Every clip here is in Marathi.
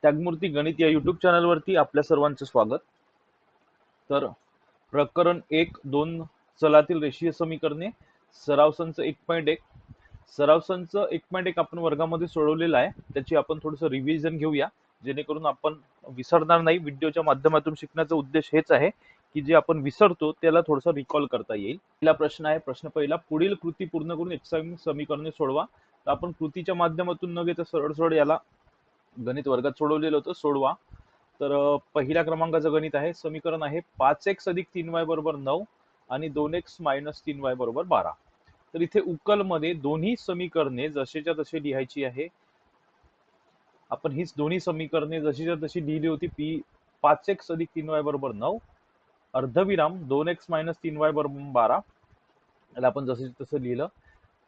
त्यागमूर्ती गणित या युट्यूब चॅनलवरती आपल्या सर्वांचं स्वागत. तर प्रकरण 1-2 चलातील रेषीय समीकरणे सराव संच 1.1 सराव संच 1.1 आपण वर्गामध्ये सोडवलेला आहे. त्याची आपण थोडंसं रिव्हिजन घेऊया जेणेकरून आपण विसरणार नाही. व्हिडिओच्या माध्यमातून शिकण्याचा उद्देश हेच आहे की जे आपण विसरतो त्याला थोडंसं रिकॉल करता येईल. पहिला प्रश्न आहे. प्रश्न पहिला, पुढील कृती पूर्ण करून एक्साइमिंग समीकरणे सोडवा. तर आपण कृतीच्या माध्यमातून न घेता सरळ सरळ याला गणित वर्गात सोडवलेलं होतं, सोडवा. तर पहिल्या क्रमांकाचं गणित आहे. समीकरण आहे 5x अधिक 3y बरोबर 9 आणि 2x मायनस 3y बरोबर 12. तर इथे उकल मध्ये दोन्ही समीकरणे जशीच्या तशी लिहायची आहे. आपण हीच दोन्ही समीकरणे जशीच्या तशी लिहिली होती. 5x अधिक 3y बरोबर 9 अर्धविराम 2x मायनस 3y बरोबर 12 याला आपण जसं तसं लिहिलं.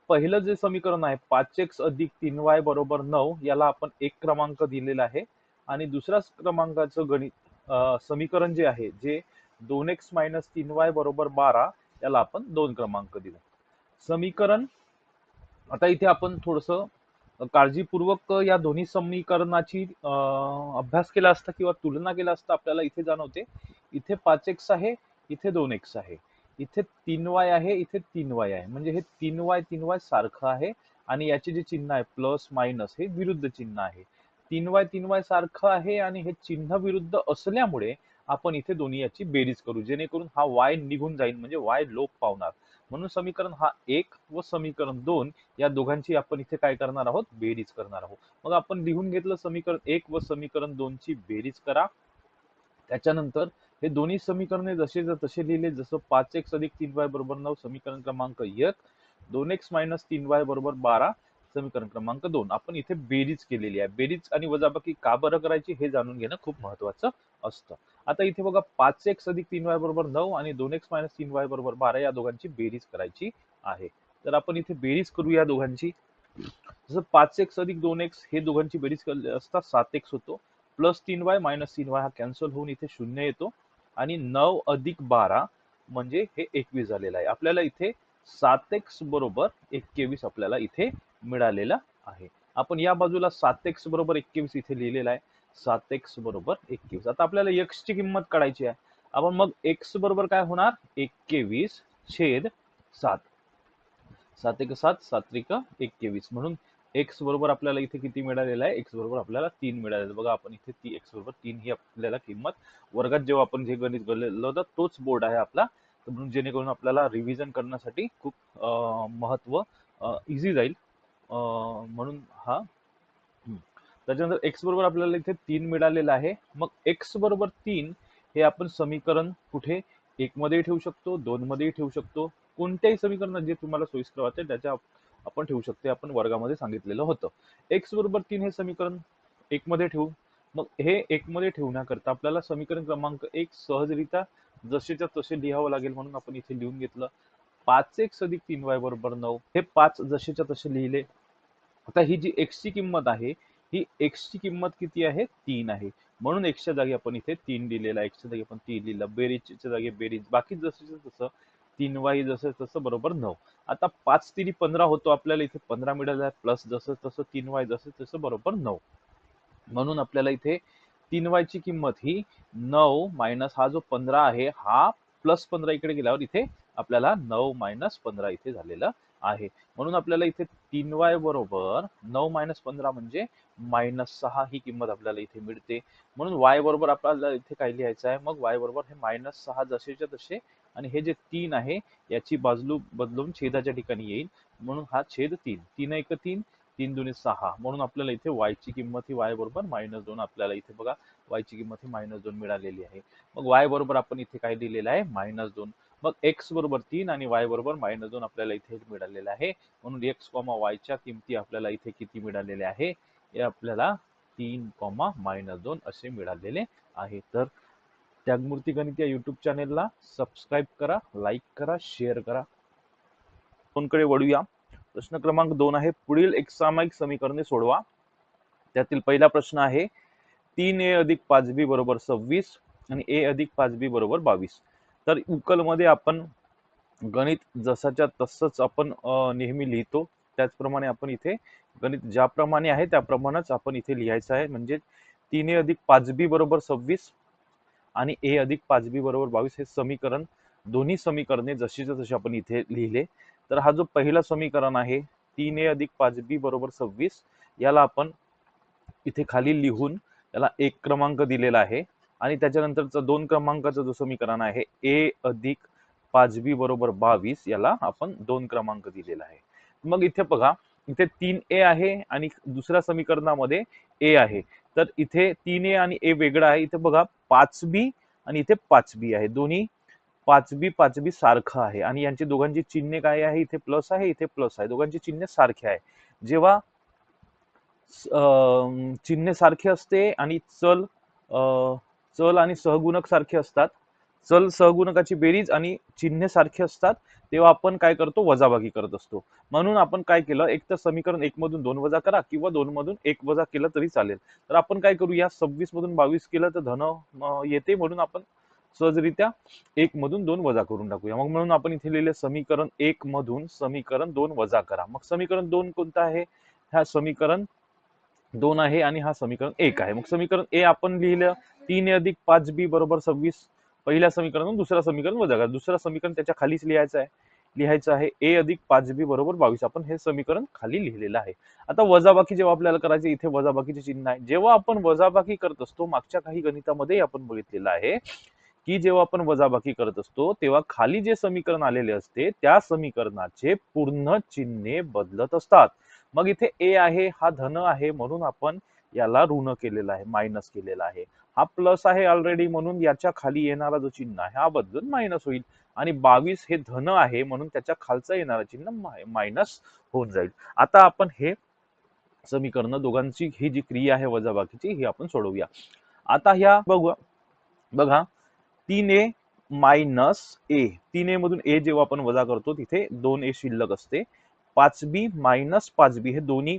पहिलं जे समीकरण आहे 5x अधिक 3y बरोबर 9 याला आपण 1 क्रमांक दिलेला आहे आणि दुसऱ्या क्रमांकाचं गणित समीकरण जे आहे जे 2x मायनस 3y बरोबर 12 याला आपण 2 क्रमांक दिला. समीकरण आता इथे आपण थोडंसं काळजीपूर्वक या दोन्ही समीकरणाची अभ्यास केला असता किंवा तुलना केला असता आपल्याला इथे जाणवते इथे 5x आहे, इथे 2x आहे, इथे 3y आहे, इथे 3y आहे. म्हणजे हे 3y सारखं आहे आणि याचे जे चिन्ह आहे प्लस मायनस हे विरुद्ध चिन्ह आहे. 3y सारखं आहे आणि हे चिन्ह विरुद्ध असल्यामुळे आपण इथे दोन्ही याची बेरीज करू जेणेकरून हा y निघून जाईल म्हणजे y लोप पावणार. म्हणून समीकरण हा 1 व समीकरण 2 या दोघांची आपण इथे काय करणार आहोत, बेरीज करणार आहोत. मग आपण लिहून घेतलं समीकरण 1 व समीकरण 2 ची बेरीज करा. त्याच्यानंतर हे दोन्ही समीकरणे जसे तसे लिहिले. जसं 5x अधिक 3y बरोबर 9 समीकरण क्रमांक 1, 2x मायनस 3y बरोबर 12 समीकरण क्रमांक 2. आपण इथे बेरीज केलेली आहे. बेरीज आणि वजाबाकी का बरं करायची हे जाणून घेणं खूप महत्वाचं असतं. आता इथे बघा 5x अधिक 3y बरोबर 9 आणि 2x मायनस 3y बरोबर 12 या दोघांची बेरीज करायची आहे. तर आपण इथे बेरीज करू या दोघांची. जसं 5x अधिक 2x हे दोघांची बेरीज केली असता 7x होतो. प्लस 3y मायनस 3y हा कॅन्सल होऊन इथे 0 येतो आणि 9 अधिक 12 म्हणजे हे 21 झालेलं आहे. आपल्याला इथे 7x बरोबर 21 आपल्याला इथे मिळालेला आहे. आपण या बाजूला 7x बरोबर 21 इथे लिहिलेला आहे. 7x बरोबर 21. आता आपल्याला x ची किंमत काढायची आहे. आपण मग x बरोबर काय होणार 21 छेद 7. 7 एक 7, 7 एक 21 म्हणून x बरोबर आपल्याला इथे किती मिळालेलं आहे, x बरोबर आपल्याला 3 मिळालेलं. बघा आपण इथे x बरोबर 3 ही आपल्याला किंमत वर्गात जेव्हा आपण जे गणित गणलं होतं तोच बोर्ड आहे आपला. म्हणून जेणेकरून आपल्याला रिव्हिजन करण्यासाठी खूप महत्व इझी जाईल म्हणून हा. त्याच्यानंतर x बरोबर आपल्याला इथे 3 मिळालेलं आहे. मग x बरोबर 3 हे आपण समीकरण कुठे 1 मध्ये ठेवू शकतो, 2 मध्ये ठेवू शकतो. कोणत्याही समीकरणात जे तुम्हाला सोयीस्कर वाटेल त्याच्या आपण ठेवू शकतो. आपण वर्गामध्ये सांगितलेलं होतं. x बरोबर 3 हे समीकरण 1 मध्ये ठेवू. मग हे 1 मध्ये ठेवण्याकरता आपल्याला समीकरण क्रमांक 1 सहजरित्या जसेच्या तसे लिहावं लागेल म्हणून आपण इथे लिहून घेतलं. 5x अधिक 3y बरोबर 9 हे 5 जसेच्या तसे लिहिले. आता ही जी x ची किंमत आहे ही x ची किंमत किती आहे 3 आहे. म्हणून x च्या जागी आपण इथे 3 दिलेला आहे. x च्या जागी आपण 3 लिहिलं. बेरीजच्या जागी बेरीज, बाकी जसं तसं 3y जसं तसं बरोबर 9. आता 5 3 15 होतो. आपल्याला इथे 15 मिळालं आहे. प्लस जसं तसं 3y जसं तसं बरोबर 9. म्हणून आपल्याला इथे 3y ची किंमत ही 9 मायनस हा जो 15 आहे हा प्लस 15 इकडे गेल्यावर इथे आपल्याला 9 मायनस 15 इथे झालेलं आहे. म्हणून आपल्याला इथे 3y बरोबर 9 मायनस 15 म्हणजे मायनस 6 ही किंमत आपल्याला इथे मिळते. म्हणून y बरोबर आपल्याला इथे काय लिहायचं आहे, मग y बरोबर हे मायनस 6 जसेच्या तसे आणि हे जे 3 आहे याची बाजू बदलून छेदाच्या ठिकाणी येईल. म्हणून हा छेद 3, 3 एक 3, 3 दुने 6. म्हणून आपल्याला इथे y ची किंमत ही y बरोबर -2 आपल्याला इथे बघा y ची किंमत ही -2 मिळालेली आहे. मग y बरोबर आपण इथे काय दिलेलं आहे -2. मग x बरोबर 3 आणि y बरोबर -2 आपल्याला इथे मिळालेलं आहे. म्हणून x, y च्या किमती आपल्याला इथे किती मिळालेले आहे, हे आपल्याला 3, -2 असे मिळालेले आहे. तर त्यागमूर्ती गणित या युट्यूब चॅनेलला सबस्क्राईब करा, लाईक करा, शेअर करा. कडे वळूया. प्रश्न क्रमांक 2 आहे, पुढील एक सामायिक समीकरणे सोडवा. त्यातील पहिला प्रश्न आहे 3a अधिक 5b बरोबर 26 आणि a अधिक 5b बरोबर 22. तर उकल मध्ये आपण गणित जसाच्या तसंच आपण नेहमी लिहितो. त्याचप्रमाणे आपण इथे गणित ज्याप्रमाणे आहे त्याप्रमाणेच आपण इथे लिहायचं आहे. म्हणजे 3a अधिक 5b बरोबर 26 आणि a अधिक 5b बरोबर 22 हे समीकरण, दोन्ही समीकरणे जशीच्या तशी आपण इथे लिहिले. तर हा जो पहिला समीकरण आहे 3a अधिक 5b बरोबर 26, याला आपण इथे खाली लिहून त्याला एक क्रमांक दिलेला आहे आणि त्याच्यानंतरचा 2 क्रमांकाचा जो समीकरण आहे a अधिक 5b बरोबर 22, याला आपण 2 क्रमांक दिलेला आहे. मग इथे बघा, इथे 3a आहे आणि दुसऱ्या समीकरणामध्ये a आहे. तर इथे 3a आणि a वेगळा आहे. इथे बघा 5b आणि इथे 5b आहे. दोन्ही 5b सारखं आहे आणि यांची दोघांची चिन्हे काय आहे, इथे प्लस आहे, इथे प्लस आहे. दोघांची चिन्हे सारखे आहे. जेव्हा चिन्हे सारखे असते आणि चल आणि सहगुणक सारखे असतात, चल सहगुणकाची बेरीज आणि चिन्हे सारखे असतात, तेव्हा आपण काय करतो, वजाबाकी करत असतो. म्हणून आपण काय केलं, एक तर समीकरण 1 मधून 2 वजा करा किंवा 2 मधून 1 वजा केलं तरी चालेल. तर आपण काय करूया, 26 मधून 22 केलं तर धन येते, म्हणून आपण सहजरित्या 1 मधून 2 वजा करून टाकूया. मग म्हणून आपण इथे लिहिले समीकरण 1 मधून समीकरण 2 वजा करा. मग समीकरण 2 कोणतं आहे, हा समीकरण 2 आहे आणि हा समीकरण 1 आहे. मग समीकरण ए आपण लिहिलं 3a अधिक 5b बरोबर 26, पहिल्या समीकरणातून दुसरा समीकरण वजा करा. दुसरा समीकरण त्याच्या खालीच लिहायचं आहे a अधिक 5b बरोबर 22. आपण हे समीकरण खाली लिहिलेलं आहे. आता वजाबाकी जेव्हा आपल्याला करायचे, इथे वजाबाकीचे चिन्ह आहे. जेव्हा आपण वजाबाकी करत असतो, मागच्या काही गणितामध्ये आपण बघितलेलं आहे की जेव्हा आपण वजाबाकी करत असतो तेव्हा खाली जे समीकरण आलेले असते त्या समीकरणाचे पूर्ण चिन्हे बदलत असतात. मग इथे ए आहे, हा धन आहे म्हणून आपण याला ऋण केलेला आहे, मायनस केलेला आहे. हा प्लस आहे ऑलरेडी म्हणून याच्या खाली येणारा जो चिन्ह आहे हा बदलून मायनस होईल. आणि 22 हे धन आहे म्हणून त्याच्या खालचं येणारं चिन्ह मायनस होऊन जाईल. आता आपण हे समीकरण दोघांची ही जी क्रिया आहे वजाबाकीची ही आपण सोडवूया. आता ह्या बघा 3a मायनस ए, 3a मधून ए जेव्हा आपण वजा करतो तिथे 2a शिल्लक असते. 5b मायनस 5b हे दोन्ही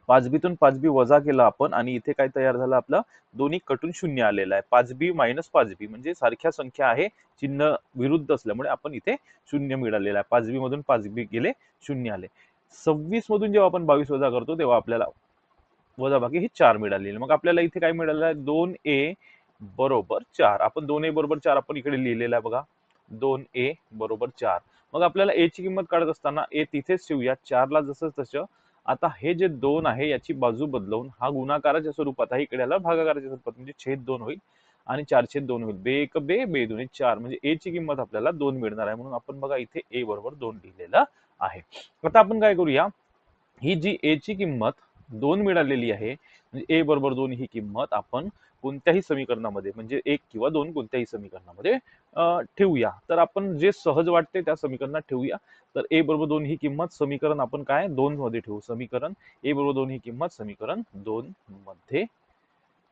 5b तून 5b वजा केला आपण आणि इथे काय तयार झालं, आपलं दोन्ही कटून शून्य आलेलं आहे. 5b मायनस 5b म्हणजे सारख्या संख्या आहे, चिन्ह विरुद्ध असल्यामुळे आपण इथे शून्य मिळालेलं आहे. 5b मधून 5b गेले, शून्य आले. 26 मधून जेव्हा आपण 22 वजा करतो तेव्हा आपल्याला वजाबाकी ही 4 मिळालेली. मग आपल्याला इथे काय मिळालेलं आहे, 2a बरोबर 4. आपण 2a बरोबर 4 आपण इकडे लिहिलेला आहे बघा, 2a बरोबर 4. मग आपल्याला a ची किंमत काढत असताना a तिथेच ठेवूया, 4 ला जसं तसं. आता हे जे 2 आहे याची बाजू बदलवून हा गुणाकाराच्या स्वरूपात आहे, इकडे आला भागाकाराच्या स्वरूपात, म्हणजे छेद 2 होईल आणि 4/2 होईल. बे 1 बे, बे 2 4, म्हणजे a ची किंमत आपल्याला 2 मिळणार आहे. म्हणून आपण बघा इथे a बरोबर 2 लिहिलेलं आहे. आता आपण काय करूया, ही जी a ची किंमत 2 मिळालेली आहे, म्हणजे a बरोबर 2 ही किंमत आपण कोणत्याही समीकरणामध्ये, म्हणजे 1 किंवा 2 कोणत्याही समीकरणामध्ये ठेवूया. तर आपण जे सहज वाटते त्या समीकरणात ठेवूया. तर a बरोबर 2 ही किंमत समीकरण आपण काय 2 मध्ये ठेवू. समीकरण a बरोबर 2 ही किंमत समीकरण 2 मध्ये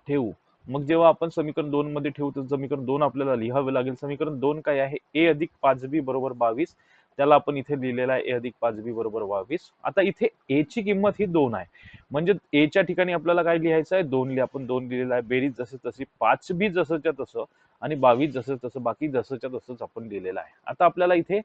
ठेवू. मग जेव्हा आपण समीकरण 2 मध्ये ठेवू तर समीकरण 2 आपल्याला लिहावे लागेल. समीकरण 2 काय आहे, a अधिक 5b बरोबर 22. त्याला आपण इथे लिहिलेला आहे a अधिक 5b बरोबर 22. आता इथे a ची किंमत ही 2 आहे, म्हणजे a च्या ठिकाणी आपल्याला काय लिहायचं आहे, 2 आपण 2 लिहिलेला आहे. बेरीज जसं तशी 5b जसंच्या तसं आणि 22 जसं तसं, बाकी जसंच्या तसंच आपण लिहिलेलं आहे. आता आपल्याला इथे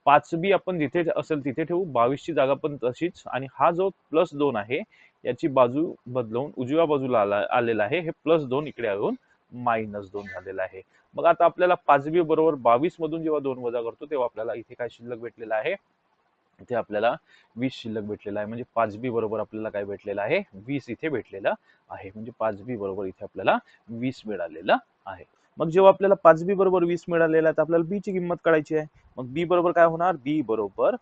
5b आपण जिथे असेल तिथे ठेवू, 22 ची जागा पण तशीच, आणि हा जो प्लस 2 आहे याची बाजू बदलवून उजव्या बाजूला आलेला आहे. हे प्लस 2 इकडे येऊन मायनस 2 झालेला आहे. मग आता आपल्याला 5b बरोबर 22 मधून जेव्हा 2 वजा करतो तेव्हा आपल्याला इथे काय शिल्लक भेटलेला आहे, इथे आपल्याला 20 शिल्लक भेटलेला आहे. म्हणजे 5b बरोबर आपल्याला काय भेटलेलं आहे, 20 इथे भेटलेलं आहे. म्हणजे 5b बरोबर इथे आपल्याला 20 मिळालेलं आहे. मग जेव्हा आपल्याला 5b बरोबर 20 मिळालेला आहे तर आपल्याला b ची किंमत काढायची आहे. मग b बरोबर काय होणार, b बरोबर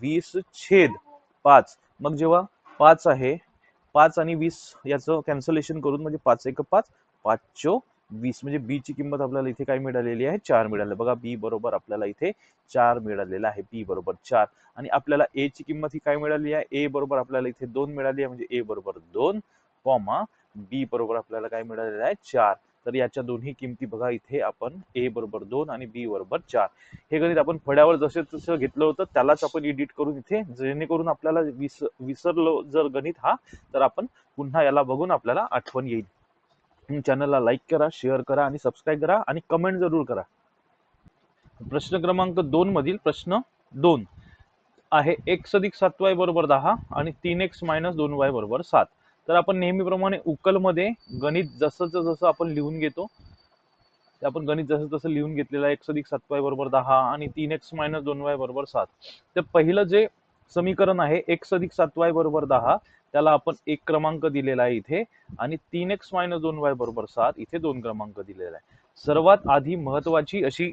20/5. मग जेव्हा 5 आहे, 5 आणि 20 याचं कॅन्सलेशन करून म्हणजे 5 1 5, 5 चो 20, म्हणजे बी ची किंमत आपल्याला इथे काय मिळालेली आहे, 4 मिळाली. बघा बी बरोबर आपल्याला इथे 4 मिळालेला आहे. बी बरोबर 4. आणि आपल्याला ए ची किंमत ही काय मिळाली आहे, ए बरोबर आपल्याला इथे 2 मिळाली आहे. म्हणजे ए बरोबर 2, बी बरोबर आपल्याला काय मिळालेलं आहे, 4. तर याच्या दोन्ही किमती बघा इथे आपण ए बरोबर 2 आणि बी बरोबर 4. हे गणित आपण फळ्यावर जसे तसं घेतलं होतं त्यालाच आपण एडिट करून इथे, जेणेकरून आपल्याला विसरलो जर गणित हा, तर आपण पुन्हा याला बघून आपल्याला आठवण येईल. चॅनलला लाईक करा, शेअर करा आणि सबस्क्राईब करा आणि कमेंट जरूर करा. प्रश्न क्रमांक 2 मधील प्रश्न 2 आहे, x अधिक 7y बरोबर 10 आणि 3x मायनस 2y बरोबर 7. तर आपण नेहमीप्रमाणे उकलमध्ये गणित जसं आपण लिहून घेतो, ते आपण गणित जसं तसं लिहून घेतलेलं आहे. 1+7y बरोबर 10 आणि 3x-2y बरोबर 7. तर पहिलं जे समीकरण आहे 1+7y बरोबर 10, त्याला आपण 1 क्रमांक दिलेला आहे इथे, आणि 3x-2y बरोबर 7 इथे 2 क्रमांक दिलेला आहे. सर्वात आधी महत्वाची अशी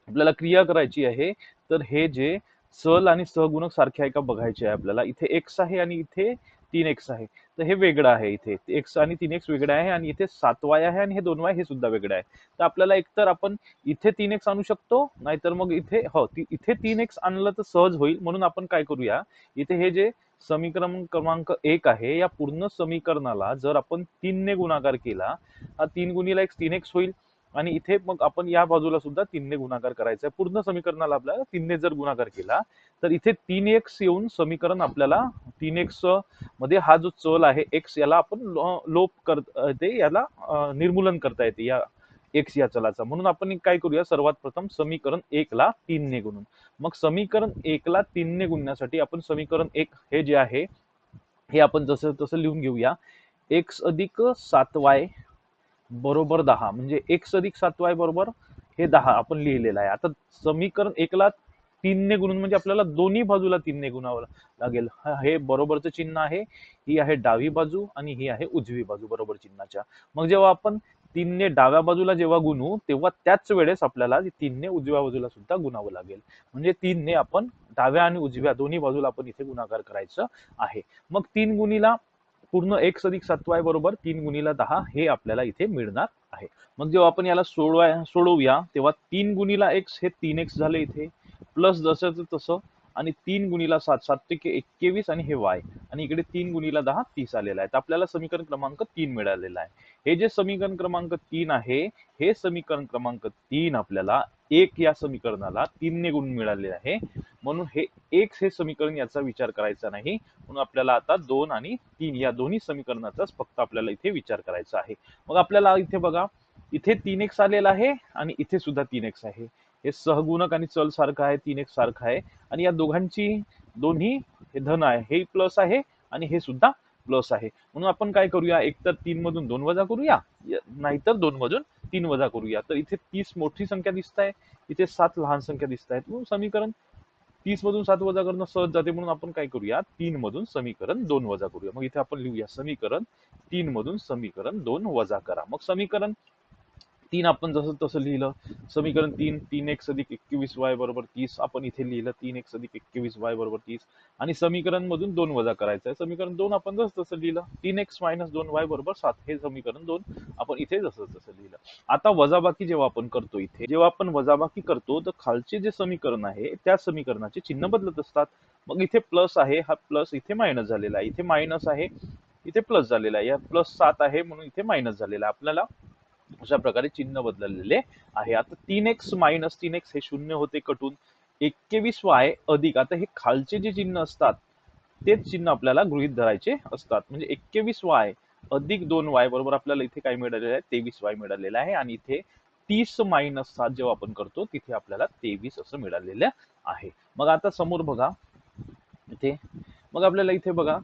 आपल्याला क्रिया करायची आहे, तर हे जे सल आणि सहगुणक सारखे आहे का बघायचे आहे आपल्याला. इथे x आहे आणि इथे 3x आहे, तर हे वेगळं आहे. इथे x आणि 3x वेगळं आहे, आणि इथे 7y आहे आणि हे 2y हे सुद्धा वेगळं आहे. तर आपल्याला एकतर आपण इथे 3x आणू शकतो, नाहीतर मग इथे इथे 3x आणलं तर सहज होईल. म्हणून आपण काय करूया, इथे हे जे समीकरण क्रमांक 1 आहे, या पूर्ण समीकरणाला जर आपण 3 ने गुणाकार केला, हा 3 गुणिले x 3x होईल, आणि इथे मग आपण या बाजूला सुद्धा 3 ने गुणाकार करायचा आहे. पूर्ण समीकरणाला आपल्याला 3 ने जर गुणाकार केला, तर इथे 3x येऊन समीकरण आपल्याला 3x मध्ये हा जो चल आहे x, याला आपण लोप करते, याला निर्मूलन करता येते या x या चलाचा. म्हणून आपण काय करूया, सर्वात प्रथम समीकरण 1 ला 3 ने गुणून, मग समीकरण 1 ला 3 ने गुणण्यासाठी आपण समीकरण 1 हे जे आहे हे आपण जसं तसं लिहून घेऊया. x+7y बरोबर 10, म्हणजे x+7y बरोबर हे 10 आपण लिहिलेलं आहे. आता समीकरण 1 ला 3 ने गुणून म्हणजे आपल्याला दोन्ही बाजूला 3 ने गुणावं लागेल. हे बरोबरचं चिन्ह आहे, ही आहे डावी बाजू आणि ही आहे उजवी बाजू बरोबर चिन्हाच्या. मग जेव्हा आपण 3 ने डाव्या बाजूला जेव्हा गुणू, तेव्हा त्याच वेळेस आपल्याला 3 ने उजव्या बाजूला सुद्धा गुणावं लागेल. म्हणजे 3 ने आपण डाव्या आणि उजव्या दोन्ही बाजूला आपण इथे गुणाकार करायचं आहे. मग 3 गुणिला पूर्ण x+7y बरोबर 3 गुणिला 10 हे आपल्याला इथे मिळणार आहे. मग जेव्हा आपण याला सोडवूया, तेव्हा 3 गुणिला x हे 3x झाले इथे, प्लस जसं तसं, आणि 3 गुणिला 7 7 ते 21, आणि हे y, आणि इकडे 3 गुणिला 10 30 आलेला आहे. तर आपल्याला समीकरण क्रमांक 3 मिळालेला आहे. हे जे समीकरण क्रमांक 3 आहे, हे समीकरण क्रमांक 3 आपल्याला 1 या समीकरणाला 3 ने गुणून मिळाले आहे. म्हणून हे x हे समीकरण याचा विचार करायचा नाही. म्हणून आपल्याला आता 2 आणि 3 या दोन्ही समीकरणाचाच फक्त आपल्याला इथे विचार करायचा आहे. मग आपल्याला इथे बघा, इथे 3x आलेला आहे आणि इथे सुद्धा 3x आहे. हे सहगुणक आणि चल सारखं आहे, 3x सारखं आहे, आणि या दोघांची दोन्ही हे धन आहे, हे प्लस आहे आणि हे सुद्धा प्लस आहे. म्हणून आपण काय करूया, एकतर 3 मधून 2 वजा करूया, नाहीतर 2 मधून 3 वजा करूया. तर इथे 30 मोठी संख्या दिसत आहे, इथे 7 लहान संख्या दिसत आहेत. म्हणून समीकरण 30 मधून 7 वजा करणं सहज जाते. म्हणून आपण काय करूया, 3 मधून समीकरण 2 वजा करूया. मग इथे आपण लिहूया समीकरण 3 मधून समीकरण 2 वजा करा. मग समीकरण 3 आपण जसं तसं लिहिलं. समीकरण 3 3x+21y बरोबर 30 आपण इथे लिहिलं. 3x+21y बरोबर 30, आणि समीकरण मधून 2 वजा करायचं आहे. समीकरण 2 आपण जसं तसं लिहिलं. 3x-2y बरोबर 7 हे समीकरण 2 आपण इथे जसं तसं लिहिलं. आता वजाबाकी जेव्हा आपण करतो, इथे जेव्हा आपण वजाबाकी करतो, तर खालचे जे समीकरण आहे त्या समीकरणाचे चिन्ह बदलत असतात. मग इथे प्लस आहे, हा प्लस इथे मायनस झालेला आहे, इथे मायनस आहे, इथे प्लस झालेला आहे, या प्लस 7 आहे म्हणून इथे मायनस झालेला आहे. आपल्याला अशा प्रकारे चिन्ह बदललेले आहे. आता 3x मायनस 3x हे शून्य होते कटून. 21y अधिक, आता हे खालचे जे चिन्ह असतात तेच चिन्ह आपल्याला गृहीत धरायचे असतात. म्हणजे 21y अधिक 2y बरोबर आपल्याला इथे काय मिळालेलं आहे, 23y मिळालेलं आहे, आणि इथे 30 मायनस 7 जेव्हा आपण करतो तिथे आपल्याला 23 असं मिळालेलं आहे. मग आता समोर बघा इथे, मग आपल्याला इथे बघा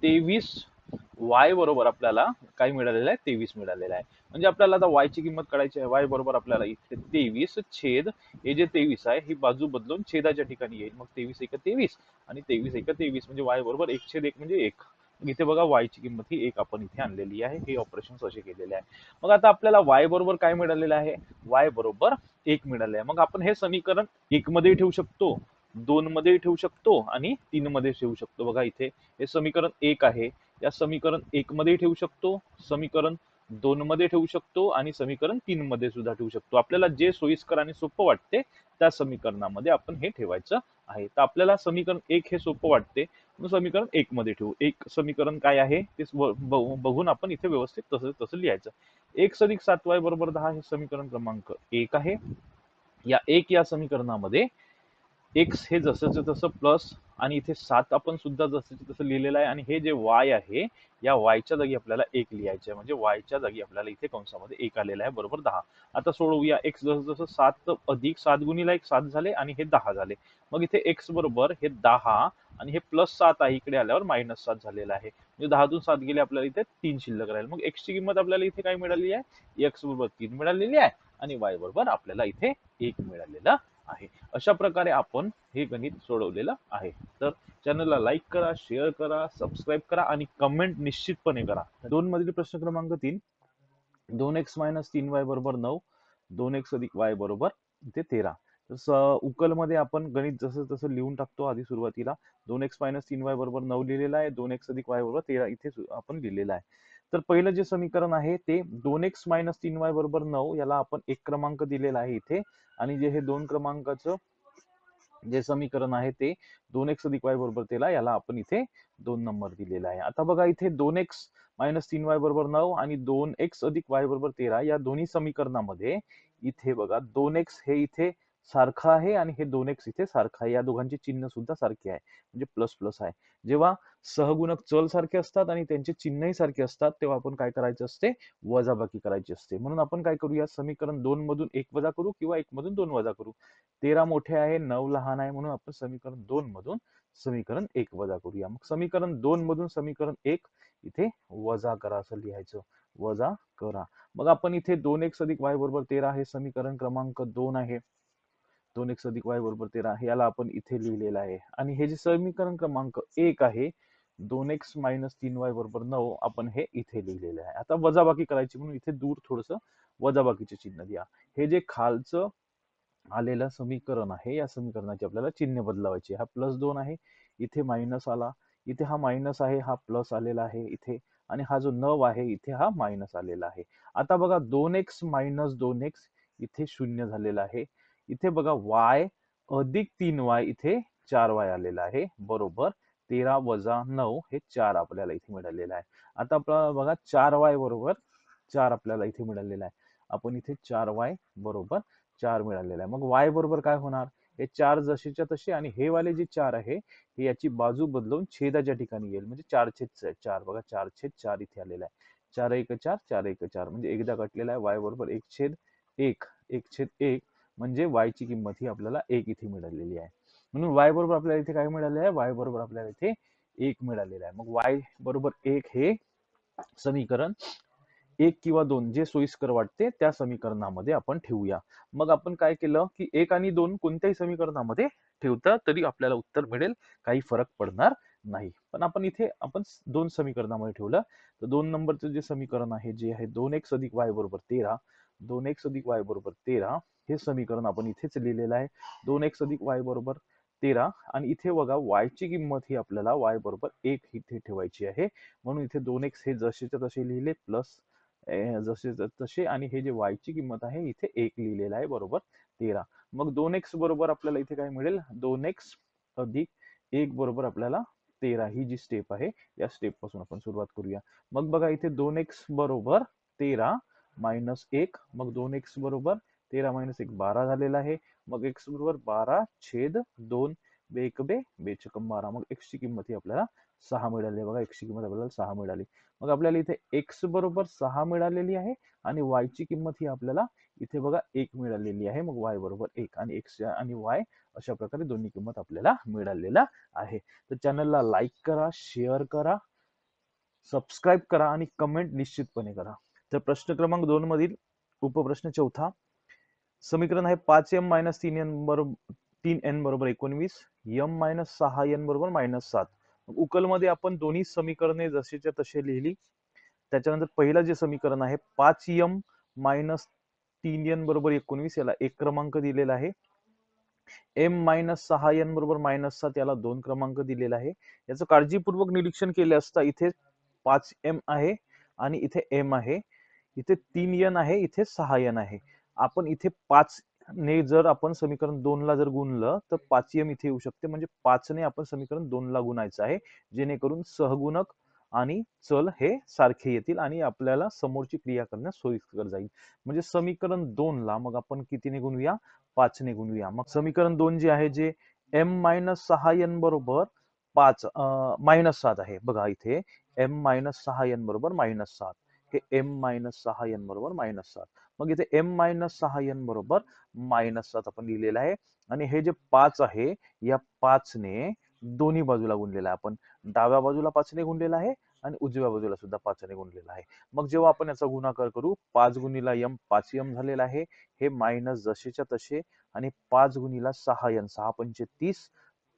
23y बरोबर आपल्याला काय मिळालेलं आहे, 23 मिळालेलं आहे. म्हणजे आपल्याला आता y ची किंमत काढायची आहे. y बरोबर आपल्याला इथे 23 छेद हे जे 23 आहे ही बाजू बदलून छेदाच्या ठिकाणी येईल. मग 23 एक 23 आणि 23 एक 23, म्हणजे y बरोबर 1/1 म्हणजे 1. इथे बघा y ची किंमत ही 1 आपण इथे आणलेली आहे. हे ऑपरेशन असे केलेले आहे. मग आता आपल्याला y बरोबर काय मिळालेलं आहे, y बरोबर 1 मिळाले आहे. मग आपण हे समीकरण 1 मध्ये ठेवू शकतो, 2 मध्ये ठेवू शकतो आणि 3 मध्ये ठेवू शकतो. बघा इथे हे समीकरण 1 आहे, या समीकरण 1 मध्ये ठेवू शकतो, समीकरण 2 मध्ये ठेवू शकतो, आणि समीकरण 3 मध्ये सुद्धा ठेवू शकतो. आपल्याला जे सोयीस्कर आणि सोपं वाटते त्या समीकरणामध्ये आपण हे ठेवायचं आहे. तर आपल्याला समीकरण 1 हे सोपं वाटते म्हणून समीकरण 1 मध्ये ठेवू. एक समीकरण काय आहे ते बघून आपण इथे व्यवस्थित तसं तसं लिहायचं. 1+7y बरोबर 10 हे समीकरण क्रमांक 1 आहे. या 1 या समीकरणामध्ये एक्स हे जसंच तसं प्लस आणि इथे 7 आपण सुद्धा जसंच तसं लिहिलेलं आहे आणि हे जे वाय आहे या वायच्या जागी आपल्याला 1 लिहायचं आहे म्हणजे वायच्या जागी आपल्याला इथे कंसामध्ये 1 आलेला आहे बरोबर 10. आता सोडवूया एक्स जसं जसं 7 अधिक 7 गुणिले 1 7 झाले आणि हे 10 झाले. मग इथे एक्स बरोबर हे 10 आणि हे प्लस 7 आहे इकडे आल्यावर मायनस 7 झालेलं आहे. म्हणजे 10 तून 7 गेले आपल्याला इथे 3 शिल्लक राहील. मग एक्स ची किंमत आपल्याला इथे काय मिळाली आहे एक्स बरोबर 3 मिळालेली आहे आणि वाय बरोबर आपल्याला इथे 1 मिळालेला आहे. अशा प्रकारे आपण हे गणित सोडवलेलं आहे. तर चॅनलला लाईक करा, शेअर करा, सबस्क्राईब करा आणि कमेंट निश्चितपणे करा. 2 मधील प्रश्न क्रमांक 3 2x - 3y बरोबर 9 2x अधिक y बरोबर इथे 13. तर उकल मध्ये आपण गणित जसं तसं लिहून टाकतो. आधी सुरुवातीला 2x - 3y बरोबर 9 लिहिलेला आहे, 2x अधिक y बरोबर 13 इथे आपण लिहिलेलं आहे. तर पहिलं जे समीकरण आहे ते 2x - 3y बरोबर 9 याला आपण एक क्रमांक दिलेला आहे इथे आणि जे हे 2 क्रमांकाचं जे समीकरण आहे ते 2x अधिक y बरोबर 13 याला आपण इथे 2 नंबर दिलेला आहे. आता बघा इथे 2x - 3y बरोबर 9 आणि 2x अधिक y बरोबर 13 या दोन्ही समीकरणामध्ये इथे बघा 2x हे इथे सारखं आहे आणि हे 2x इथे सारखं आहे. या दोघांचे चिन्ह सुद्धा सारखे आहे म्हणजे प्लस प्लस आहे. जेव्हा सहगुणक चल सारखे असतात आणि त्यांचे चिन्हही सारखे असतात तेव्हा आपण काय करायचे असते वजाबाकी करायची असते. म्हणून आपण काय करूया समीकरण 2 मधून 1 वजा करू किंवा 1 मधून 2 वजा करू. 13 मोठे आहे 9 लहान आहे म्हणून आपण समीकरण 2 मधून समीकरण 1 वजा करूया. मग समीकरण 2 मधून समीकरण 1 इथे वजा करा असं लिहायचं वजा करा. मग आपण इथे 2x अधिक y बरोबर 13 हे समीकरण क्रमांक 2 आहे. 2x अधिक y बरोबर 13 याला आपण इथे लिहिलेलं आहे आणि हे जे समीकरण क्रमांक 1 आहे 2x - 3y बरोबर 9 आपण हे इथे लिहिलेलं आहे. आता वजाबाकी करायची म्हणून इथे दूर थोडस वजाबाकीचे चिन्ह द्या. हे जे खालचं आलेलं समीकरण आहे या समीकरणाचे आपल्याला चिन्ह बदलावायचे. हा +2 आहे इथे मायनस आला, इथे हा मायनस आहे हा प्लस आलेला आहे इथे आणि हा जो 9 आहे इथे हा मायनस आलेला आहे. आता बघा 2x - 2x इथे 0 झालेला आहे. इथे बघा y अधिक 3y इथे 4y आलेला आहे बरोबर 13 वजा 9 हे 4 आपल्याला इथे मिळालेलं आहे. आता आपल्याला बघा 4y बरोबर 4 आपल्याला इथे मिळालेला आहे. आपण इथे 4y बरोबर 4 मिळालेला आहे. मग y बरोबर काय होणार हे 4 जशीच्या तसे आणि हे वाले जे 4 आहे हे याची बाजू बदलून छेदाच्या ठिकाणी येईल म्हणजे 4/4 बघा 4/4 इथे आलेला आहे. 4 1 4 4 1 4 म्हणजे एकदा कटलेला आहे y बरोबर 1/1 1/1 म्हणजे y ची किंमत ही आपल्याला 1 इथे मिळालेली आहे. म्हणून y बरोबर आपल्याला इथे काय मिळाले आहे y बरोबर आपल्याला इथे 1 मिळालेला आहे. मग y बरोबर 1 हे समीकरण 1 किंवा 2 जे सोयीस्कर वाटते त्या समीकरणामध्ये आपण ठेवूया. मग आपण काय केलं की 1 आणि 2 कोणत्याही समीकरणामध्ये ठेवता तरी आपल्याला उत्तर मिळेल, काही फरक पडणार नाही. पण आपण इथे 2 समीकरणामध्ये ठेवलं तर 2 नंबरचं जे समीकरण आहे जे आहे 2x अधिक y बरोबर 13 2x अधिक y बरोबर 13 हे समीकरण आपण इथेच लिहिलेलं आहे. 2x अधिक y बरोबर 13 आणि इथे बघा y ची किंमत ही आपल्याला y बरोबर 1 इथे ठेवायची आहे. म्हणून इथे 2x हे जसेच्या तसे लिहिले प्लस जसे तसे आणि हे जे y ची किंमत आहे इथे 1 लिहिलेलं आहे बरोबर 13. मग 2x बरोबर आपल्याला इथे काय मिळेल 2x अधिक 1 बरोबर आपल्याला 13 ही जी स्टेप आहे या स्टेप पासून आपण सुरुवात करूया. मग बघा इथे 2x बरोबर 13 मायनस 1 मग 2x बरोबर 13 मायनस 1 12 झालेला आहे. मग x बरोबर 12/2 बेक बे बेचकम 12 मग x ची किंमत ही आपल्याला 6 मिळाली बघा x ची किंमत आपल्याला 6 मिळाली. मग आपल्याला इथे x बरोबर 6 मिळालेली आहे आणि y ची किंमत ही आपल्याला इथे बघा 1 मिळालेली आहे. मग y बरोबर 1 आणि x आणि y अशा प्रकारे दोन्ही किंमत आपल्याला मिळालेला आहे. तर चॅनलला लाईक करा, शेअर करा, सबस्क्राईब करा आणि कमेंट निश्चितपणे करा. तर प्रश्न क्रमांक 2 मधील उपप्रश्न चौथा समीकरण आहे 5m - 3n बरोबर 3n बरोबर 19 m - 6n बरोबर -7. उकलमध्ये आपण दोन्ही समीकरणे जशीच्या तसे लिहिली. त्याच्यानंतर पहिलं जे समीकरण आहे 5m - 3n बरोबर 19 याला 1 क्रमांक दिलेला आहे. m - 6n बरोबर -7 याला 2 क्रमांक दिलेला आहे. याचं काळजीपूर्वक निरीक्षण केले असता इथे 5m आहे आणि इथे m आहे. इथे 3n आहे इथे 6n आहे. आपण इथे 5 ने जर आपण समीकरण 2 ला जर गुणलं तर 5m इथे येऊ शकते म्हणजे 5 ने आपण समीकरण 2 ला गुणायचं आहे जेणेकरून सहगुणक आणि चल हे सारखे येतील आणि आपल्याला समोरची क्रिया करण्यास सोयीस्कर जाईल. म्हणजे समीकरण 2 ला मग आपण कितीने गुणूया 5 ने गुणूया. मग समीकरण 2 जे आहे जे m-6n बरोबर 5 -7 आहे बघा इथे m-6n बरोबर -7 हे m-6n बरोबर -7 मग इथे m-6n बरोबर -7 आपण लिहिलेलं आहे आणि हे जे 5 आहे या 5 ने दोन्ही बाजूला गुणलेला आहे आपण डाव्या बाजूला 5 ने गुणलेला आहे आणि उजव्या बाजूला सुद्धा 5 ने गुणलेला आहे मग जेव्हा आपण याचा गुणाकार करू 5 गुणिला m 5m झालेला आहे हे मायनस जसेच्या तसे आणि 5 गुणिला 6n 6 पंचे 30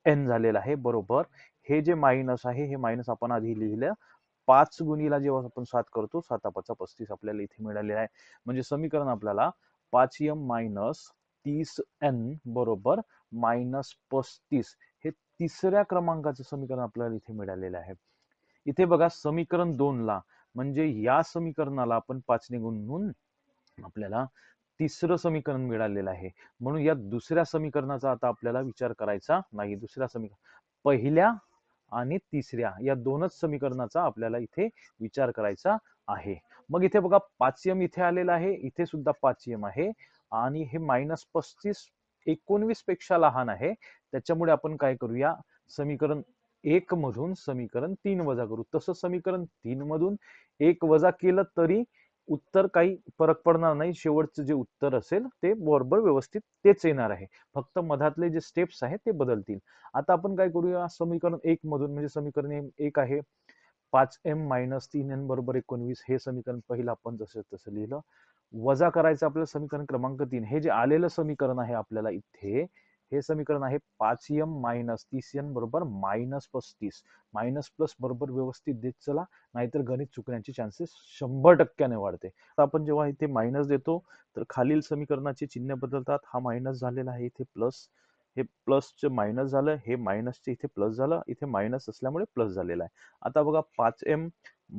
n झालेला आहे बरोबर हे जे मायनस आहे हे मायनस आपण आधी लिहिलं 5 गुणिला जेव्हा आपण 7 करतो 7 5 35 आपल्याला इथे मिळालेलं आहे म्हणजे समीकरण आपल्याला 5m मायनस 30n बरोबर -35 हे तिसऱ्या क्रमांकाचं समीकरण आपल्याला इथे मिळालेलं आहे इथे बघा समीकरण 2 ला म्हणजे या समीकरणाला आपण 5 ने गुणून आपल्याला तिसरं समीकरण मिळालेलं आहे म्हणून या दुसऱ्या समीकरणाचा आता आपल्याला विचार करायचा नाही दुसऱ्या समीकरण पहिल्या आणि तिसऱ्या या दोनच समीकरणाचा आपल्याला इथे विचार करायचा आहे मग इथे बघा 5m इथे आलेला आहे इथे सुद्धा 5m आहे आणि हे -35 19 पेक्षा लहान आहे त्याच्यामुळे आपण काय करूया समीकरण 1 मधून समीकरण 3 वजा करू तसं समीकरण 3 मधून 1 वजा केलं तरी उत्तर काही फरक पडणार नाही शेवटचं जे उत्तर असेल ते बरोबर व्यवस्थित तेच येणार आहे फक्त मधातले जे स्टेप्स आहेत ते बदलतील आता आपण काय करूया समीकरण 1 मधून म्हणजे समीकरण 1 आहे 5m मायनस 3n बरोबर 19 हे समीकरण पहिलं आपण जसं तसं लिहिलं वजा करायचं आपल्याला समीकरण क्रमांक 3 हे जे आलेलं समीकरण आहे आपल्याला इथे हे समीकरण आहे 5m मायनस 30n बरोबर -35 मायनस प्लस बरोबर व्यवस्थित देत चला नाहीतर गणित चुकण्याचे चान्सेस 100% वाढते तर आपण जेव्हा इथे मायनस देतो तर खालील समीकरणाचे चिन्ह बदलतात हा मायनस झालेला आहे इथे प्लस हे प्लसचं मायनस झालं हे मायनसचे इथे प्लस झालं इथे मायनस असल्यामुळे प्लस झालेला आहे आता बघा 5m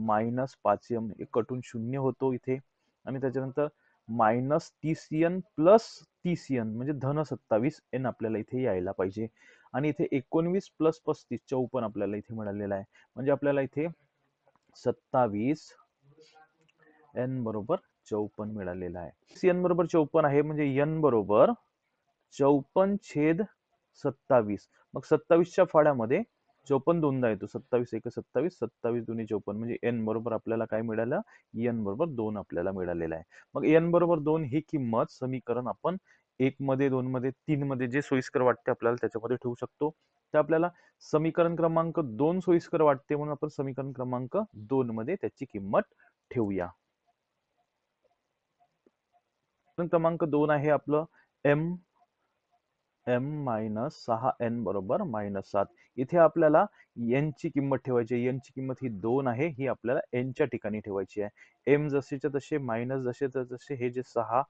मायनस 5m हे कटून 0 होतो इथे आणि त्याच्यानंतर -30n प्लस 30n म्हणजे धन 27n आपल्याला इथे यायला पाहिजे आणि इथे 19 प्लस 35 54 आपल्याला इथे मिळालेला आहे म्हणजे आपल्याला इथे 27 n बरोबर 54 मिळालेला आहे n बरोबर 54 आहे म्हणजे n बरोबर 54/27 मग 27च्या फाड्यामध्ये 54 दोनदा येतो 27 एक 27 27 दुनी 54 म्हणजे n बरोबर आपल्याला काय मिळालं n बरोबर 2 आपल्याला मिळालेला आहे मग n बरोबर 2 ही किंमत समीकरण आपण 1 मध्ये 2 मध्ये 3 मध्ये जे सोयीस्कर वाटते आपल्याला त्याच्यामध्ये ठेवू शकतो तर आपल्याला समीकरण क्रमांक 2 सोयीस्कर वाटते म्हणून आपण समीकरण क्रमांक 2 मध्ये त्याची किंमत ठेवूया क्रमांक 2 आहे आपलं m मायनस 6n बरोबर -7 इथे आपल्याला n ची किंमत ठेवायची आहे n ची किंमत ही 2 आहे ही आपल्याला n च्या ठिकाणी ठेवायची आहे m जसेच्या तसे मायनस जसेच्या तसे हे जे 6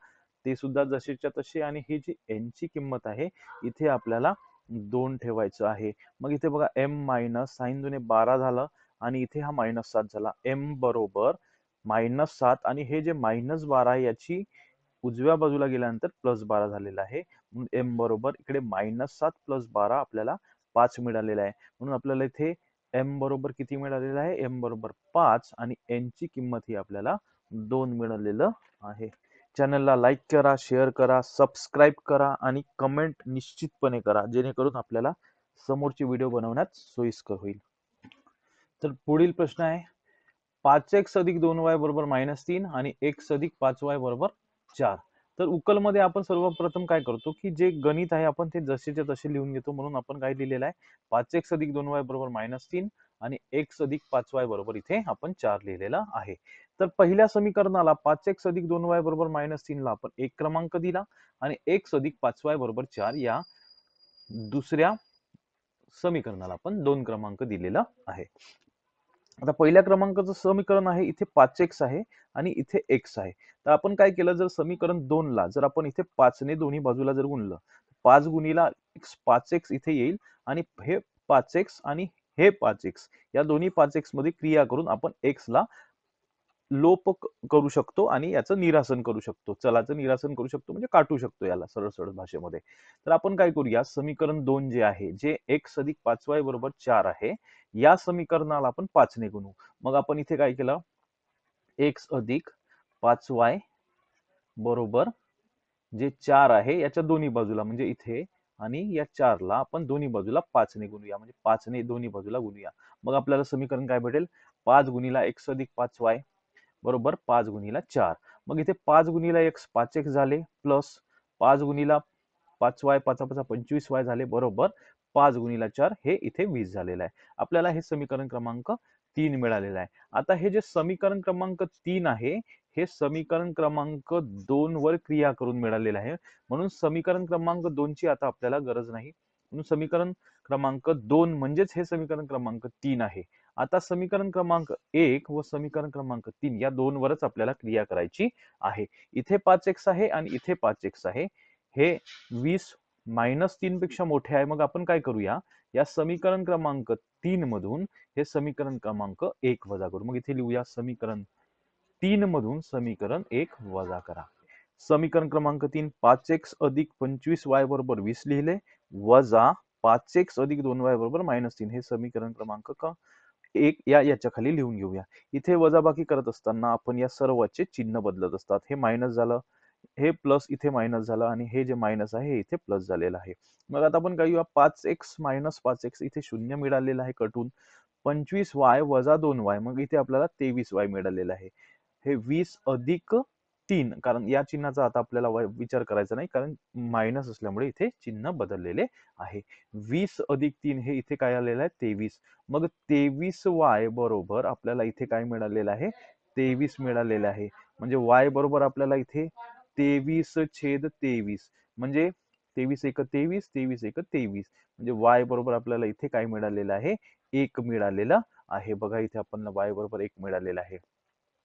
ते सुद्धा जसेच्या तसे आणि ही जी n ची किंमत आहे इथे आपल्याला 2 ठेवायचं आहे मग इथे बघा m मायनस साइन 2 12 झालं आणि इथे हा -7 झाला m बरोबर -7 आणि हे जे -12 याची उजव्या बाजूला गेल्यानंतर +12 झालेला आहे म्हणून m बरोबर इकडे -7 + 12 आपल्याला 5 मिळालेला आहे म्हणून आपल्याला इथे m बरोबर किती मिळालेलं आहे m बरोबर 5 आणि n ची किंमत ही आपल्याला 2 मिळालेलं आहे चॅनलला लाईक करा शेअर करा सबस्क्राईब करा आणि कमेंट निश्चितपणे करा जेणेकरून आपल्याला समोरचे व्हिडिओ बनवण्यात सोयीस्कर होईल तर पुढील प्रश्न आहे 5x अधिक 2y बरोबर -3 आणि x अधिक 5y बरोबर 4 तर उकल मध्ये आपण सर्वप्रथम काय करतो की जे गणित आहे आपण ते जसेच्या तसे लिहून घेतो म्हणून आपण काय लिहिलेलं आहे 5x अधिक 2y बरोबर -3 आणि x अधिक 5y बरोबर इथे आपण 4 लिहिलेला आहे तर पहिल्या समीकरणाला 5x अधिक 2y बरोबर -3 ला आपण 1 क्रमांक दिला आणि x अधिक 5y बरोबर 4 या दुसऱ्या समीकरणाला आपण 2 क्रमांक दिलेला आहे आता पहिल्या क्रमांकाचं समीकरण आहे इथे 5x आहे आणि इथे x आहे तर आपण काय केलं जर समीकरण 2 ला जर आपण इथे 5 ने दोन्ही बाजूला जर गुणलं 5 गुणिला x 5x इथे येईल आणि हे 5x आणि हे 5x या दोन्ही 5x मध्ये क्रिया करून आपण x ला लोप करू शकतो आणि याचं निरासन करू शकतो चलाचं निरासन करू शकतो म्हणजे काटू शकतो याला सरळ सरळ भाषेमध्ये तर आपण काय करूया समीकरण 2 जे आहे जे x अधिक 5y बरोबर 4 आहे या समीकरणाला आपण 5 ने गुणू मग आपण इथे काय केलं x अधिक 5y बरोबर जे 4 आहे याच्या दोन्ही बाजूला म्हणजे इथे आणि या 4ला आपण दोन्ही बाजूला 5 ने गुणूया, म्हणजे 5 ने दोन्ही बाजूला गुणूया. मग आपल्याला समीकरण काय भेटेल? 5 गुणिला x अधिक 5y बरोबर 5 गुणिला 4. मग इथे 5 गुणिला x 5x झाले प्लस 5 गुणिला 5y 5 5 25y झाले बरोबर 5 गुणिला 4 हे इथे 20 झालेलं आहे. आपल्याला हे समीकरण क्रमांक 3 मिळालेलं आहे. आता हे जे समीकरण क्रमांक 3 आहे हे समीकरण क्रमांक 2 वर क्रिया करून मिळालेलं आहे. म्हणून समीकरण क्रमांक 2 ची आता आपल्याला गरज नाही. म्हणून समीकरण क्रमांक 2 म्हणजेच हे समीकरण क्रमांक 3 आहे. आता समीकरण क्रमांक 1 व समीकरण क्रमांक 3 या 2 वरच आपल्याला क्रिया करायची आहे. इथे 5x आहे आणि इथे 5x आहे. हे 20 -3 पेक्षा मोठे आहे. मग आपण काय करूया? या समीकरण क्रमांक 3 मधून हे समीकरण क्रमांक 1 वजा करू. मग इथे लिहूया समीकरण 3 मधून समीकरण 1 वजा करा. समीकरण क्रमांक 3 5x अधिक 25y बरोबर 20 लिहिले वजा 5x अधिक 2y बरोबर -3 हे समीकरण क्रमांक 1 याच्या खाली लिहून घेऊया. इथे वजाबाकी करत असताना आपण या सर्वाचे चिन्ह बदलत असतात. हे मायनस झालं, हे प्लस इथे मायनस झालं आणि हे जे मायनस आहे हे इथे प्लस झालेलं आहे. मग आता आपण काय 5x - 5x इथे शून्य मिळालेलं आहे कटून 25y वजा 2y मग इथे आपल्याला 23y मिळालेलं आहे. हे 20 अधिक 3 कारण या चिन्हाचा आता आपल्याला विचार करायचा नाही कारण मायनस असल्यामुळे इथे चिन्ह बदललेले आहे. 20 अधिक 3 हे इथे काय आलेलं आहे 23. मग 23y बरोबर आपल्याला इथे काय मिळालेलं आहे 23 मिळालेलं आहे. म्हणजे y बरोबर आपल्याला इथे 23/23 म्हणजे 23 एक 23 23 एक 23 म्हणजे y बरोबर आपल्याला इथे काय मिळालेलं आहे 1 मिळालेलं आहे. बघा इथे आपण y बरोबर 1 मिळालेलं आहे.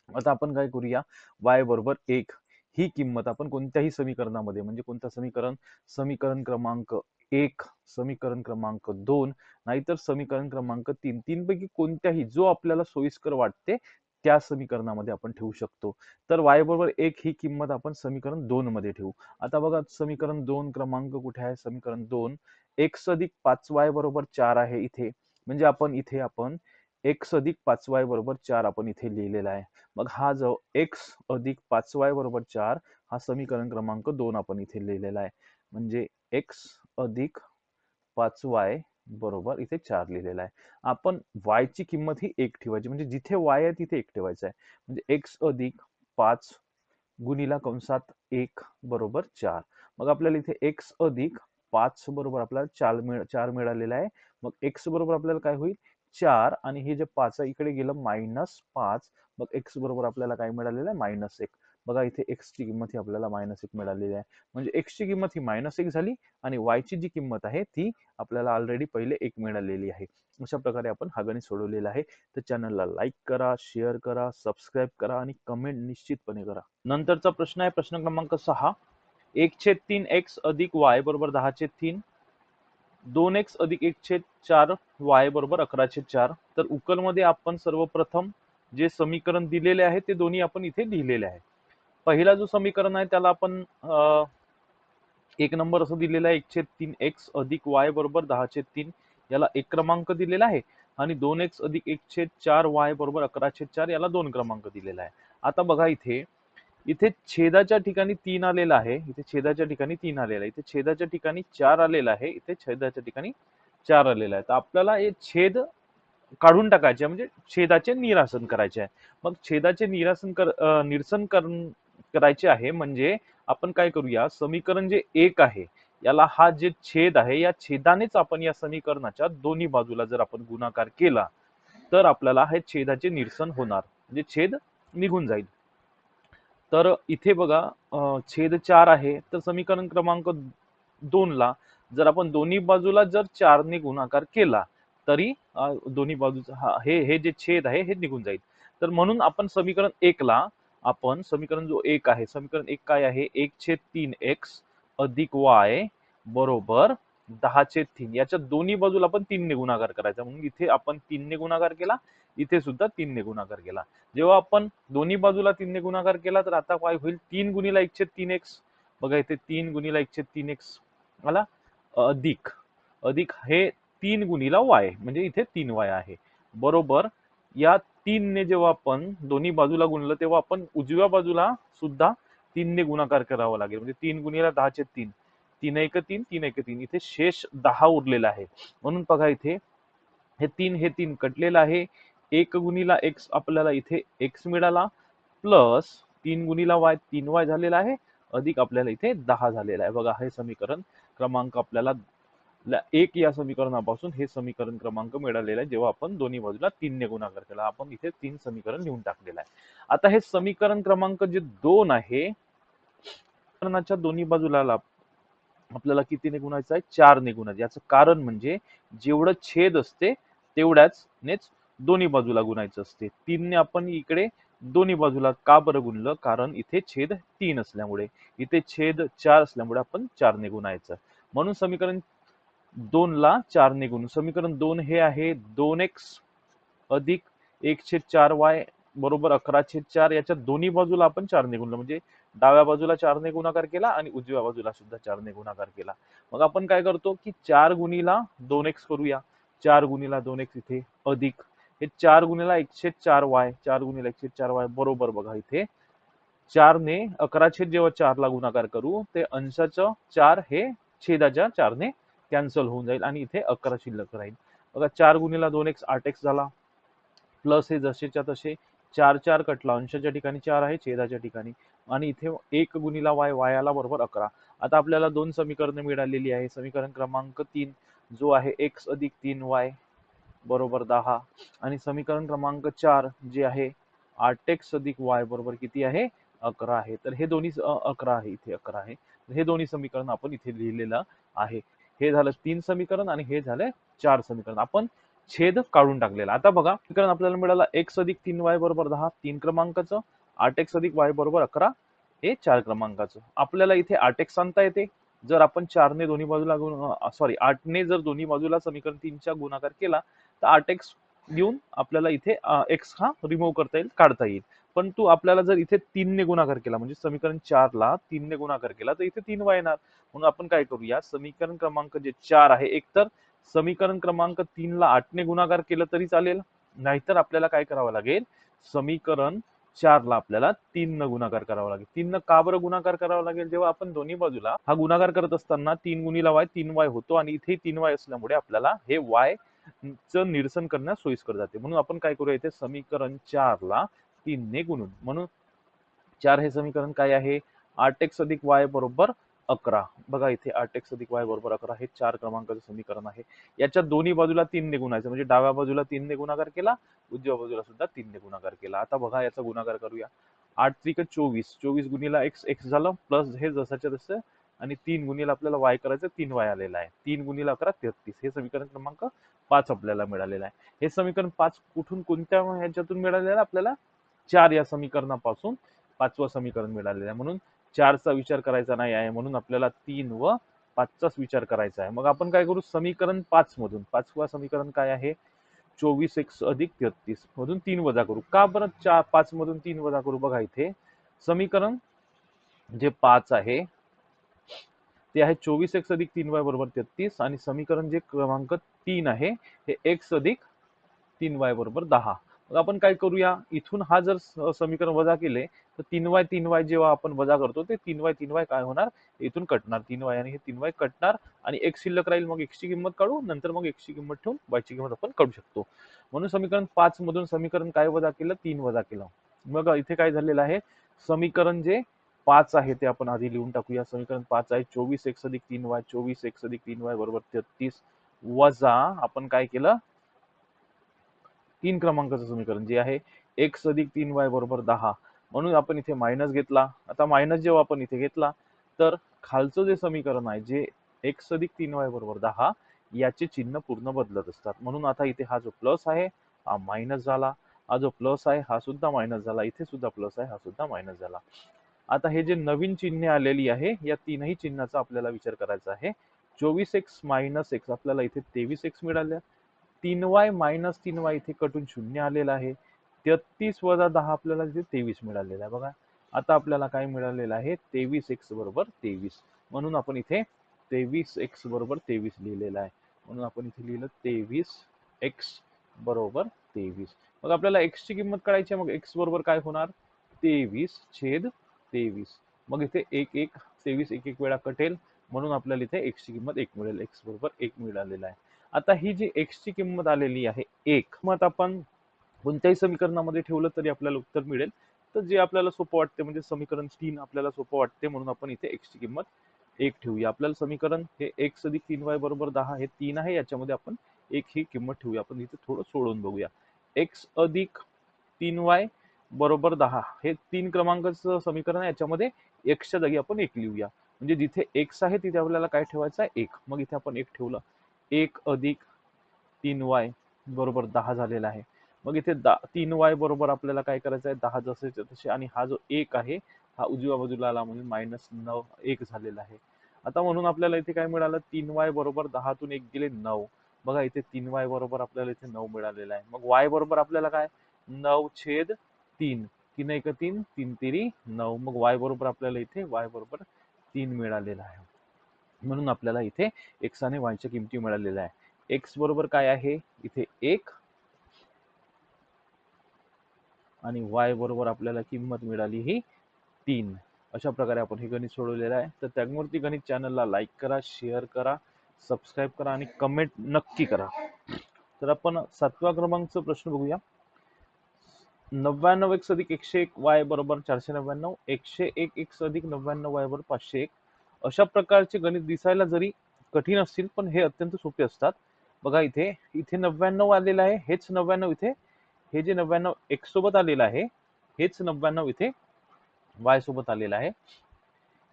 आता आपण काय करूया y बरोबर 1 ही किंमत आपण कोणत्याही समीकरणामध्ये म्हणजे कोणतं समीकरण समीकरण क्रमांक 1 समीकरण क्रमांक 2 नाहीतर समीकरण क्रमांक 3 तीनपैकी कोणत्याही जो आपल्याला सोयीस्कर वाटते त्या समीकरणामध्ये आपण ठेवू शकतो. तर y बरोबर 1 ही किंमत आपण समीकरण 2 मध्ये ठेवू. आता बघा समीकरण 2 क्रमांक कुठे आहे समीकरण 2 x अधिक 5y बरोबर 4 आहे इथे म्हणजे आपण x अधिक 5y बरोबर 4 आपण इथे लिहिलेला आहे. मग हा जो x अधिक 5y बरोबर 4 हा समीकरण क्रमांक 2 आपण इथे लिहिलेला आहे. म्हणजे x अधिक 5y बरोबर इथे 4 लिहिलेला आहे. आपण y ची किंमत ही 1 ठेवायची म्हणजे जिथे y आहे तिथे 1 ठेवायचं आहे. म्हणजे x अधिक 5 गुणिला कंसात 1 बरोबर 4. मग आपल्याला इथे x अधिक 5 बरोबर आपल्याला 4 मिळालेला आहे. मग x बरोबर आपल्याला काय होईल 4 आणि हे जे 5 आहे इकडे गेलं -5 मग x बरोबर आपल्याला काय मिळालेलं आहे -1. बघा इथे x ची किंमत ही आपल्याला -1 मिळालेली आहे. म्हणजे x ची किंमत ही -1 झाली आणि y ची जी किंमत आहे ती आपल्याला ऑलरेडी पहिले 1 मिळालेली आहे. अशा प्रकारे आपण हा गणित सोडवलेला आहे. तर चॅनलला लाईक करा, शेअर करा, सबस्क्राईब करा आणि कमेंट निश्चितपणे करा. नंतरचा प्रश्न आहे प्रश्न क्रमांक 6 1/3 x अधिक y बरोबर 10/3 2x अधिक 1/4 y बरोबर 11/4. तर उकलमध्ये आपण सर्वप्रथम जे समीकरण दिलेले आहे ते दोन्ही आपण इथे लिहिलेले आहे. पहिला जो समीकरण आहे त्याला आपण 1 नंबर असं दिलेला आहे 1/3 x अधिक y बरोबर 10/3 याला 1 क्रमांक दिलेला आहे आणि 2x अधिक 1/4 y बरोबर 11/4 याला 2 क्रमांक दिलेला आहे. आता बघा इथे इथे छेदाच्या ठिकाणी 3 आलेला आहे, इथे छेदाच्या ठिकाणी 3 आलेला आहे, इथे छेदाच्या ठिकाणी 4 आलेला आहे, इथे छेदाच्या ठिकाणी 4 आलेला आहे. तर आपल्याला हे छेद काढून टाकायचे म्हणजे छेदाचे निरासन करायचे आहे. मग छेदाचे निरसन करायचे आहे म्हणजे आपण काय करूया समीकरण जे 1 आहे याला हा जे छेद आहे या छेदानेच आपण या समीकरणाच्या दोन्ही बाजूला जर आपण गुणाकार केला तर आपल्याला हे छेदाचे निरसन होणार म्हणजे छेद निघून जाईल. तर इथे बघा छेद 4 आहे तर समीकरण क्रमांक 2 ला जर आपण दोन्ही बाजूला जर 4 ने गुणाकार केला तरी दोन्ही बाजूचा हे जे छेद आहे हे निघून जाईल. तर म्हणून आपण समीकरण 1 ला आपण समीकरण जो 1 आहे समीकरण 1 काय आहे 1/3 x अधिक y बरोबर 10/3 याच्या दोन्ही बाजूला आपण 3 ने गुणाकार करायचा म्हणून इथे आपण 3 ने गुणाकार केला इथे सुद्धा 3 ने गुणाकार केला. जेव्हा आपण दोन्ही बाजूला 3 ने गुणाकार केला तर आता काय होईल 3 गुणिला 1/3x बघा इथे 3 गुणिला 1/3x मला अधिक अधिक हे 3 गुणिला y म्हणजे इथे 3y आहे बरोबर या 3 ने जेव्हा आपण दोन्ही बाजूला गुणलं तेव्हा आपण उजव्या बाजूला सुद्धा 3 ने गुणाकार करावा लागेल म्हणजे 3 गुणिला 10/3 तीन एक तीन, तीन एक तीन, इथे शेष 10 उरलेला आहे. म्हणून बघा इथे हे तीन कटलेलं आहे. एक गुणीला एक्स आपल्याला इथे एक्स मिळाला, प्लस 3 गुणीला वाय 3y झालेला आहे, अधिक आपल्याला इथे 10 झालेला आहे. बघा हे समीकरण क्रमांक आपल्याला एक या समीकरणापासून हे समीकरण क्रमांक मिळालेला आहे जेव्हा आपण दोन्ही बाजूला 3 ने गुणाकार केला. आपण इथे 3 समीकरण लिहून टाकलेलं आहे. आता हे समीकरण क्रमांक जे 2 आहे, समीकरणाच्या दोन्ही बाजूला आपल्याला कितीने गुणायचं आहे? 4 ने गुणायचं. याचं कारण म्हणजे जेवढं छेद असते तेवढ्याच नेच दोन्ही बाजूला गुणायचं असते. 3 ने आपण इकडे दोन्ही बाजूला का बरं गुणलं? कारण इथे छेद 3 असल्यामुळे, इथे छेद 4 असल्यामुळे आपण 4 ने गुणायचं. म्हणून समीकरण 2 ला 4 ने गुणू. समीकरण 2 हे आहे 2x अधिक 1/4y बरोबर 11/4. याच्या दोन्ही बाजूला आपण 4 ने गुणलं, म्हणजे डाव्या बाजूला 4 ने गुणाकार केला आणि उजव्या बाजूला सुद्धा 4 ने गुणाकार केला. मग आपण काय करतो की 4 गुणीला 2x करूया. 4 गुणीला 2x इथे अधिक हे 4 गुणीला 1/4y, 4 गुणीला 1/4y बरोबर बघा इथे 4 ने 11 जेव्हा 4 ला गुणाकार करू ते अंशाचं 4 हे छेदाच्या 4 ने कॅन्सल होऊन जाईल आणि इथे 11 शिल्लक राहील. बघा 4 गुणीला 2x 8x झाला, प्लस हे जसेच्या तसे 4 4 कटला, अंशाच्या ठिकाणी 4 आहे, छेदाच्या ठिकाणी, आणि इथे 1 गुणीला y, y आला बरोबर 11. आता आपल्याला दोन समीकरणे मिळालेली आहे. समीकरण क्रमांक 3 जो आहे x अधिक 3y बरोबर 10, आणि समीकरण क्रमांक 4 जे आहे 8x अधिक y बरोबर किती आहे? 11 आहे. तर हे दोन्ही 11 आहे, इथे 11 आहे. हे दोन्ही समीकरण आपण इथे लिहिलेलं आहे. हे झालं 3 समीकरण आणि हे झालं 4 समीकरण. आपण छेद काढून टाकलेला. आता बघा समीकरण आपल्याला मिळालं x अधिक 3y बरोबर 10 3 क्रमांकाचं, 8x अधिक y बरोबर 11 हे 4 क्रमांकाचं. आपल्याला इथे 8x आणता येते. जर आपण 4 ने दोन्ही बाजूला 8 ने जर दोन्ही बाजूला समीकरण 3 चा गुणाकार केला तर 8x घेऊन आपल्याला इथे x हा रिमूव्ह करता येईल, काढता येईल. परंतु आपल्याला जर इथे 3 ने गुणाकार केला म्हणजे समीकरण 4 ला 3 ने गुणाकार केला तर इथे 3y येणार. म्हणून आपण काय करूया, समीकरण क्रमांक जे 4 आहे, एकतर समीकरण क्रमांक 3 ला 8 ने गुणाकार केलं तरी चालेल, नाहीतर आपल्याला काय करावं लागेल, समीकरण 4 ला आपल्याला 3 न गुणाकार करावा लागेल. 3 न का बरं गुणाकार करावा लागेल? जेव्हा आपण दोन्ही बाजूला हा गुणाकार करत असताना 3 गुणीला y 3y होतो आणि इथे 3y असल्यामुळे आपल्याला हे y चं निरसन करण्यास सोयीस्कर जाते. म्हणून आपण काय करूया, इथे समीकरण 4 ला 3 ने गुणून, म्हणून 4 हे समीकरण काय आहे? 8x अधिक y बरोबर 11. बघा इथे 8x अधिक y बरोबर 11 हे 4 क्रमांकाचं समीकरण आहे. याच्या दोन्ही बाजूला 3 ने गुणायचं, म्हणजे डाव्या बाजूला 3 ने गुणाकार केला, उजव्या बाजूला सुद्धा 3 ने गुणाकार केला. आता बघा याचा गुणाकार करूया. 8 त्रिक 24, 24 गुणीला x x झालं, प्लस हे जसाच्या तसं, आणि 3 गुणीला आपल्याला y करायचं, 3y आलेला आहे. 3 गुणीला 11 33. हे समीकरण क्रमांक 5 आपल्याला मिळालेलं आहे. हे समीकरण 5 कुठून, कोणत्या ह्याच्यातून मिळालेलं आहे? आपल्याला 4 या समीकरणापासून 5वं समीकरण मिळालेलं आहे. म्हणून 4 चा विचार करायचा नाही आहे, म्हणून आपल्याला 3 व 5 चाच विचार करायचा आहे. मग आपण काय करू, समीकरण 5 मधून 5वं समीकरण काय आहे? 24x अधिक 33 मधून 3 वजा करू. का बरं 5 मधून 3 वजा करू? बघा इथे समीकरण जे 5 आहे ते आहे 24x अधिक 3y बरोबर 33, आणि समीकरण जे क्रमांक 3 आहे हे x अधिक 3y बरोबर 10. मग आपण काय करूया, इथून हा जर समीकरण वजा केले तर 3y जेव्हा आपण वजा करतो ते 3y काय होणार, इथून कटणार 3y, आणि हे 3y कटणार आणि x शिल्लक राहील. मग x ची किंमत काढू, नंतर मग x ची किंमत ठेवून y ची किंमत आपण काढू शकतो. म्हणून समीकरण 5 मधून समीकरण काय वजा केलं, 3 वजा केलं. मग इथे काय झालेलं आहे, समीकरण जे 5 आहे ते आपण आधी लिहून टाकूया. समीकरण 5 आहे 24x अधिक 3y, 24x अधिक 3y बरोबर 33, वजा आपण काय केलं, 3 क्रमांकाचं समीकरण जे आहे x अधिक 3y बरोबर 10, म्हणून आपण इथे मायनस घेतला. आता मायनस जेव्हा आपण इथे घेतला तर खालचं जे समीकरण आहे जे x अधिक 3y बरोबर 10 याचे चिन्ह पूर्ण बदलत असतात. म्हणून आता इथे हा जो प्लस आहे हा मायनस झाला, हा जो प्लस आहे हा सुद्धा मायनस झाला, इथे सुद्धा प्लस आहे हा सुद्धा मायनस झाला. आता हे जे नवीन चिन्ह आलेली आहे या तीनही चिन्हाचा आपल्याला विचार करायचा आहे. 24x मायनस x आपल्याला इथे 23x मिळाल्या, 3y मायनस 3y इथे कटून 0 आलेला आहे, 33 वजा 10 आपल्याला इथे 23 मिळालेला आहे. बघा आता आपल्याला काय मिळालेलं आहे, 23x बरोबर 23. म्हणून आपण इथे 23x बरोबर 23 लिहिलेलं आहे. म्हणून आपण इथे लिहिलं 23x बरोबर 23. मग आपल्याला x ची किंमत काढायची आहे. मग x बरोबर काय होणार, 23/23. मग इथे 1 1 23 1 1 वेळा कटेल, म्हणून आपल्याला इथे x ची किंमत 1 मिळेल. x बरोबर 1 मिळालेला आहे. आता ही जी x ची किंमत आलेली आहे 1, मग आपण कोणत्याही समीकरणामध्ये ठेवलं तरी आपल्याला उत्तर मिळेल. तर जे आपल्याला सोपं वाटते म्हणजे समीकरण 3 आपल्याला सोपं वाटते म्हणून आपण इथे x ची किंमत 1 ठेवूया. आपल्याला समीकरण हे x अधिक 3y बरोबर 10 हे 3 आहे, याच्यामध्ये आपण 1 ही किंमत ठेवूया. आपण इथे थोडं सोडवून बघूया. x अधिक 3y बरोबर 10 हे 3 क्रमांकाचं समीकरण आहे, याच्यामध्ये x च्या जागी आपण 1 लिहूया. म्हणजे जिथे x आहे तिथे आपल्याला काय ठेवायचं आहे 1. मग इथे आपण 1 ठेवलं. 1 अधिक 3y बरोबर 10 झालेला आहे. मग इथे 3y बरोबर आपल्याला काय करायचं आहे 10 जसेच्या तसे, आणि हा जो 1 आहे हा उजव्या बाजूला आला म्हणजे -9 1 झालेला आहे. आता म्हणून आपल्याला इथे काय मिळालं 3y बरोबर 10 तून 1 गेले 9. बघा इथे 3y बरोबर आपल्याला इथे 9 मिळालेला आहे. मग y बरोबर आपल्याला काय 9/3, 3 1 3, 3 3 9. मग y बरोबर आपल्याला इथे y बरोबर 3 मिळालेला आहे. म्हणून आपल्याला इथे x आणि y च्या किमती मिळालेल्या आहे. x बरोबर काय आहे इथे 1 आणि y बरोबर आपल्याला किंमत मिळाली ही 3. अशा प्रकारे आपण हे गणित सोडवलेलं आहे. तर त्यागमूर्ती गणित चॅनलला लाईक करा, शेअर करा, सबस्क्राईब करा आणि कमेंट नक्की करा. तर आपण 7व्या क्रमांकाचा प्रश्न बघूया. 99x अधिक 101y बरोबर 499, 101x अधिक 99y बरोबर 501. अशा प्रकारचे गणित दिसायला जरी कठीण असतील पण हे अत्यंत सोपे असतात. बघा इथे इथे 99 आलेलं आहे, हेच 99 इथे, हे जे 99 x सोबत आलेलं आहे हेच 99 इथे y सोबत आलेलं आहे.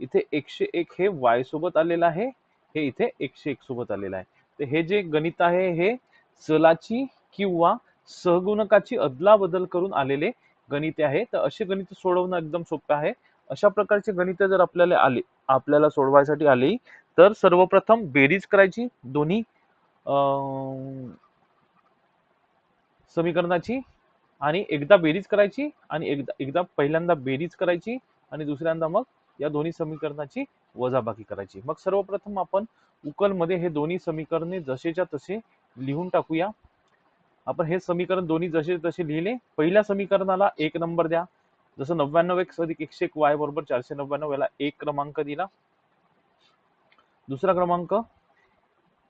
इथे 101 हे y सोबत आलेलं आहे, हे इथे 101 सोबत आलेलं आहे. तर हे जे गणित आहे हे चलाची किंवा सहगुणकाची अदलाबदल करून आलेले गणिते आहे. तर असे गणित सोडवणं एकदम सोपं आहे. अशा प्रकारचे गणित जर आपल्याला सोडवायसाठी आले तर सर्वप्रथम बेरीज करायची दोन्ही समीकरणाची, आणि एकदा बेरीज करायची आणि एकदा पहिल्यांदा बेरीज करायची आणि दुसऱ्यांदा मग या दोन्ही समीकरणाची वजाबाकी करायची. मग सर्वप्रथम आपण उकल मध्ये हे दोन्ही समीकरणे जसेच्या तसे लिहून टाकूया. आपण हे समीकरण दोन्ही जसे तसे लिहिले. पहिल्या समीकरणाला 1 नंबर द्या. जसं 99x अधिक 101y बरोबर 499 याला 1 क्रमांक दिला. दुसरा क्रमांक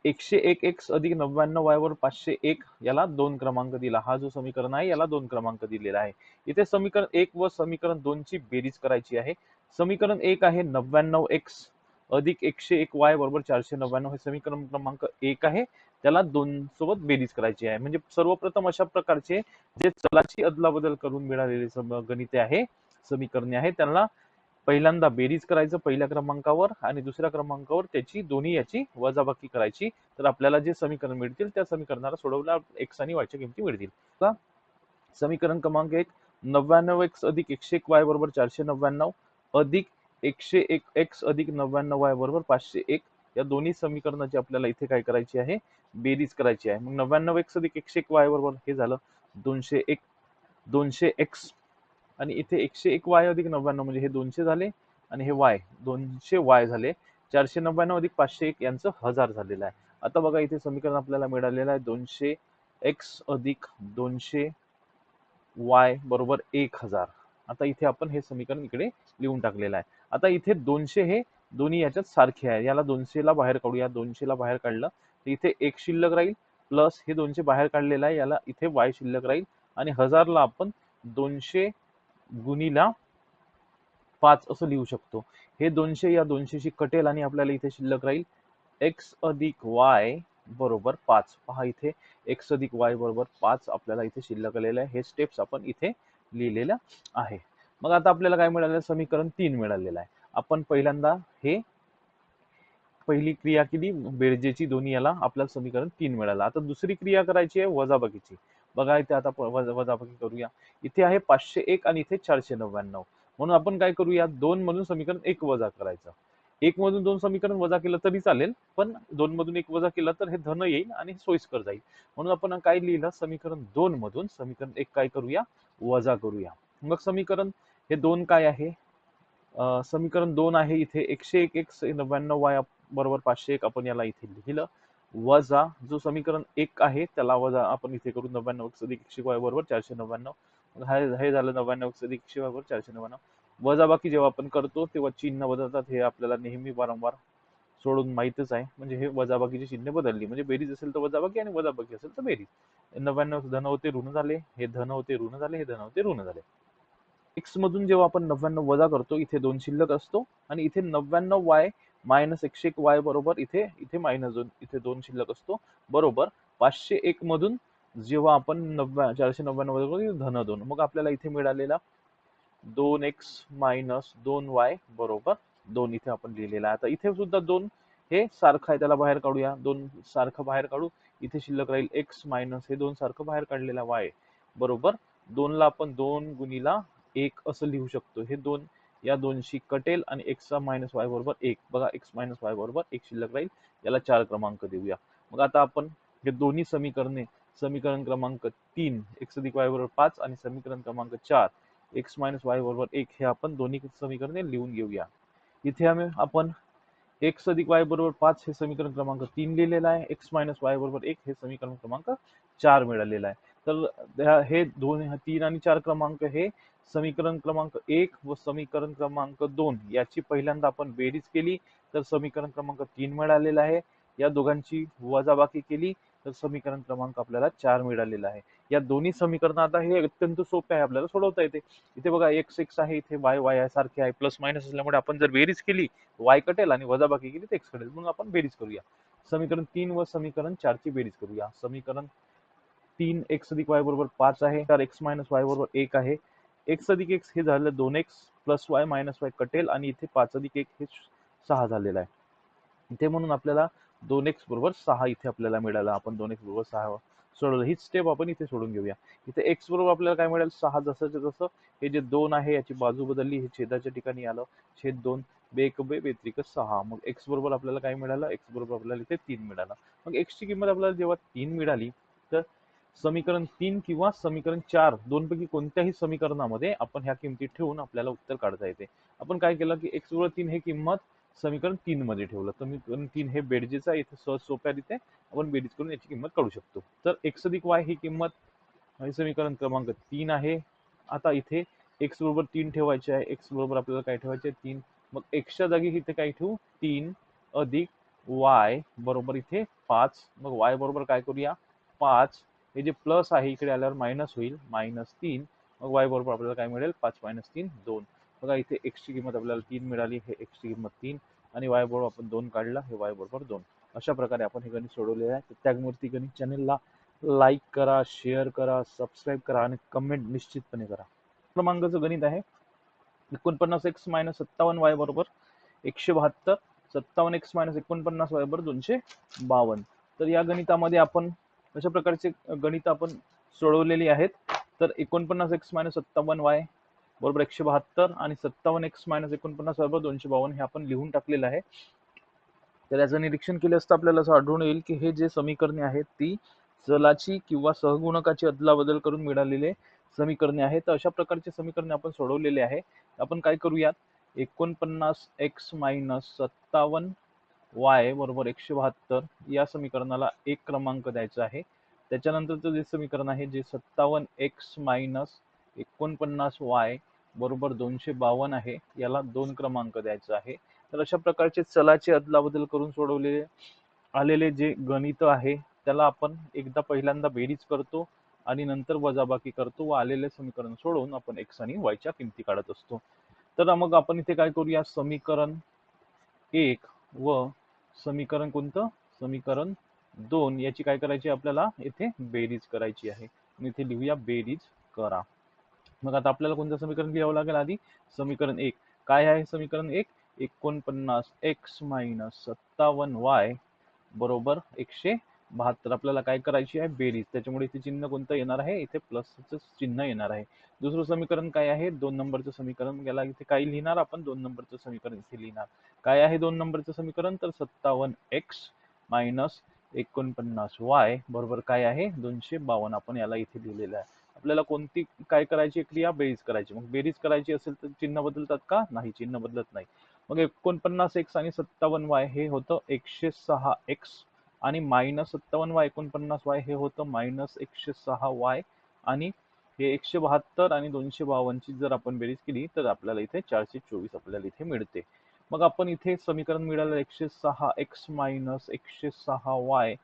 101x अधिक 99y बरोबर 501 याला 2 क्रमांक दिला. हा जो समीकरण आहे याला 2 क्रमांक दिलेला आहे. इथे समीकरण 1 व समीकरण 2 ची बेरीज करायची आहे. समीकरण 1 आहे 99x अधिक 101y बरोबर 499 हे समीकरण क्रमांक 1 आहे. त्याला 2 सोबत बेरीज करायची आहे. म्हणजे सर्वप्रथम अशा प्रकारचे जे चलाची अदलाबदल करून मिळालेले गणिते आहे, समीकरणे आहे, त्यांना पहिल्यांदा बेरीज करायचं पहिल्या क्रमांकावर आणि दुसऱ्या क्रमांकावर त्याची दोन्ही याची वजाबाकी करायची. तर आपल्याला जे समीकरण मिळतील त्या समीकरणाला सोडवल्या x आणि y च्या किमती मिळतील. का समीकरण क्रमांक 1 99x अधिक 101y बरोबर 499 अधिक 101x अधिक 99y बरोबर 501 या दोन्ही समीकरणाची आपल्याला इथे काय करायची आहे बेरीज करायची आहे. मग 99x अधिक 101y बरोबर हे झालं 201 200x आणि इथे 101y अधिक 99 म्हणजे हे 200 झाले आणि हे y 200y झाले. 499 अधिक 501 यांचं 1000 झालेलं आहे. आता बघा इथे समीकरण आपल्याला मिळालेलं आहे 200x अधिक 200y बरोबर 1000. आता इथे आपण हे समीकरण इकडे लिहून टाकलेलं आहे. आता इथे 200 हे दोन्ही याच्यात सारखे आहे. याला 200 ला बाहेर काढूया. 200 ला बाहेर काढलं तर इथे 1 शिल्लक राहील प्लस हे 200 बाहेर काढलेलं आहे याला इथे y शिल्लक राहील आणि 1000 ला आपण 200 गुणिला 5 असं लिहू शकतो. हे 200 या 200 शी कटेल आणि आपल्याला इथे शिल्लक राहील x अधिक y बरोबर 5. पहा इथे x अधिक y बरोबर 5 आपल्याला इथे शिल्लक आलेलं आहे. हे स्टेप्स आपण इथे लिहिलेलं आहे. मग आता आपल्याला काय मिळालं समीकरण 3 मिळालेलं आहे. आपण पहिल्यांदा हे पहिली क्रिया केली बेरजेची दोन्ही याला आपल्याला समीकरण 3 मिळालं. आता दुसरी क्रिया करायची आहे वजाबाकीची. बघा इथे आता वजाबाकी करूया. इथे आहे 501 आणि इथे 499 म्हणून आपण काय करूया 2 मधून समीकरण 1 वजा करायचं. 1 मधून 2 समीकरण वजा केलं तरी चालेल पण 2 मधून 1 वजा केलं तर हे धन येईल आणि सोयीस्कर जाईल. म्हणून आपण काय लिहिलं समीकरण 2 मधून समीकरण 1 काय करूया वजा करूया. मग समीकरण हे 2 काय आहे समीकरण 2 आहे इथे 101x 99y बरोबर 501 आपण याला इथे लिहिलं वजा जो समीकरण 1 आहे त्याला वजा आपण इथे करू 99x अधिक 101y बरोबर 499 हे झालं 99x अधिक 101y बरोबर 499. वजाबाकी जेव्हा आपण करतो तेव्हा चिन्ह बदलतात हे आपल्याला नेहमी वारंवार सोडून माहितच आहे, म्हणजे हे वजाबाकीची चिन्ह बदलली, म्हणजे बेरीज असेल तर वजाबाकी आणि वजाबाकी असेल तर बेरीज. 99 धन होते ऋण झाले, हे धन होते ऋण झाले, हे धन होते ऋण झाले. एक्स मधून जेव्हा आपण 99 वजा करतो, इथे 2 शिल्लक असतो आणि इथे 99 वाय मायनस 101 वाय बरोबर इथे इथे मायनस 2, इथे 2 शिल्लक असतो बरोबर 501 मधून जेव्हा आपण 499 वजा करतो धन 2, मग आपल्याला इथे मिळालेला 2x मायनस 2y बरोबर 2 इथे आपण लिहिलेला आहे. आता इथे सुद्धा 2 हे सारखं आहे, त्याला बाहेर काढूया. 2 सारखं बाहेर काढू, इथे शिल्लक राहील x मायनस हे 2 सारखं बाहेर काढलेला y बरोबर 2 ला आपण 2 गुणिला 1 असं लिहू शकतो. हे 2 या 2शी कटेल आणि x चा मायनस y बरोबर 1. बघा x मायनस y बरोबर 1 शिल्लक राहील. याला 4 क्रमांक देऊया. मग आता आपण हे दोन्ही समीकरणे, समीकरण क्रमांक 3 x अधिक y बरोबर 5 आणि समीकरण क्रमांक 4 x मायनस वाय बरोबर 1 हे आपण दोन्ही समीकरणे लिहून घेऊया. इथे आपण x अधिक y बरोबर 5 हे समीकरण क्रमांक 3 लिहिलेलं आहे, x मायनस वाय बरोबर 1 हे समीकरण क्रमांक 4 मिळालेलं आहे. तर हे 3 आणि 4 क्रमांक हे समीकरण क्रमांक 1 व समीकरण क्रमांक 2 याची पहिल्यांदा आपण बेरीज केली तर समीकरण क्रमांक 3 मिळालेलं आहे. या दोघांची वजाबाकी केली तर समीकरण क्रमांक आपल्याला 4 मिळालेलं आहे. या दोन्ही समीकरण आता हे अत्यंत सोपे आहे, आपल्याला सोडवता येते. इथे बघा x x आहे, इथे y y आहे, सारखे आहे, प्लस मायनस असल्यामुळे आपण जर बेरीज केली y कटेल आणि वजाबाकी केली तर x कटेल. म्हणून आपण बेरीज करूया. समीकरण 3 व समीकरण 4 ची बेरीज करूया. समीकरण 3 x अधिक y बरोबर 5 आहे, तर x मायनस y बरोबर 1 आहे. x अधिक x हे झालं 2x plus y minus y कटेल आणि इथे 5 अधिक 1 हे 6 झालेलं आहे. इथे म्हणून आपल्याला 2x बरोबर 6 इथे आपल्याला मिळाला. आपण 2x बरोबर 6 सोडवलं. ही स्टेप आपण इथे सोडून घेऊया. इथे x बरोबर आपल्याला काय मिळेल 6, जसंच्या तसं हे जे 2 आहे याची बाजू बदलली, हे छेदाच्या ठिकाणी आलं, छेद 2 बेक बे बेत्रिक 6. मग x बरोबर आपल्याला काय मिळालं, x बरोबर आपल्याला इथे 3 मिळाला. मग x ची किंमत आपल्याला जेव्हा 3 मिळाली तर समीकरण 3 किंवा समीकरण 4 दोनपैकी कोणत्याही समीकरणामध्ये आपण ह्या किमती ठेवून आपल्याला उत्तर काढता येते. आपण काय केलं की x बरोबर 3 हे किंमत समीकरण 3 मध्ये ठेवलं. समीकरण 3 हे बेरजेचं आहे, इथे सहज सोप्या रीते आपण बेरीज करून याची किंमत काढू शकतो. तर x अधिक y ही किंमत हे समीकरण क्रमांक 3 आहे. आता इथे x बरोबर 3 ठेवायचे आहे. x बरोबर आपल्याला काय ठेवायचे 3. मग x च्या जागी इथे काय ठेवू 3 अधिक y बरोबर इथे 5. मग y बरोबर काय करूया 5, हे जे प्लस आहे इकडे आल्यावर मायनस होईल, -3. मग y बरोबर आपल्याला काय मिळेल 5 - 3 2. बघा इथे x ची किंमत आपल्याला 3 मिळाली, हे x ची किंमत 3 आणि y बरोबर आपण 2 काढला, हे y बरोबर 2. अशा प्रकारे आपण हे गणित सोडवले आहे. तर त्यागमूर्ती गणित चॅनलला लाईक करा, शेअर करा, सबस्क्राईब करा आणि कमेंट निश्चितपणे करा. क्रमांकाचं गणित आहे 49x - 57y बरोबर 172, 57x - 49y बरोबर 252. तर या गणितामध्ये आपण अशा प्रकारचे गणित आपण सोडवलेली आहेत. तर 49x - 57y बरोबर 172 आणि 57x - 49y बरोबर 252 हे आपण लिहून टाकलेलं आहे. तर याचं निरीक्षण केले असता आपल्याला असं आढळून येईल की हे जे समीकरणे आहेत ती चलाची किंवा सहगुणकाची अदलाबदल करून मिळालेले समीकरणे आहेत. तर अशा प्रकारचे समीकरणे आपण सोडवलेले आहे. आपण काय करूयात 49x - 57y बरोबर 172 या समीकरणाला 1 क्रमांक द्यायचा आहे. त्याच्यानंतरचं जे समीकरण आहे जे 57x - 49y बरोबर 252 आहे, याला 2 क्रमांक द्यायचा आहे. तर अशा प्रकारचे चलाची अदलाबदल करून सोडवलेले आलेले जे गणित आहे त्याला आपण एकदा पहिल्यांदा बेरीज करतो आणि नंतर वजाबाकी करतो व आलेले समीकरण सोडवून आपण x आणि y च्या किमती काढत असतो. तर मग आपण इथे काय करूया समीकरण 1 व समीकरण कोणतं समीकरण 2 याची काय करायची आपल्याला इथे बेरीज करायची आहे. इथे लिहूया बेरीज करा. मग आता आपल्याला कोणतं समीकरण लिहावं लागेल आधी समीकरण 1 काय आहे समीकरण 1 49x - 57y बरोबर 172 आपल्याला काय करायची आहे बेरीज. त्याच्यामुळे इथे चिन्ह कोणतं येणार आहे इथे प्लसचं चिन्ह येणार आहे. दुसरं समीकरण काय आहे 2 नंबरचं समीकरण. याला इथे काय लिहिणार आपण 2 नंबरचं समीकरण इथे लिहिणार. काय आहे 2 नंबरचं समीकरण तर 57x - 49y बरोबर काय आहे 252 आपण याला इथे लिहिलेलं आहे. आपल्याला कोणती काय करायची क्रिया बेरीज करायची. मग बेरीज करायची असेल तर चिन्ह बदलतात का नाही चिन्ह बदलत नाही. मग 49x आणि 57y हे होतं 106x आणि -57y 49y हे होतं -106y आणि हे 172 आणि 252 ची जर आपण बेरीज केली तर आपल्याला इथे 424 आपल्याला इथे मिळते. मग आपण इथे समीकरण मिळालं 106x मायनस 106y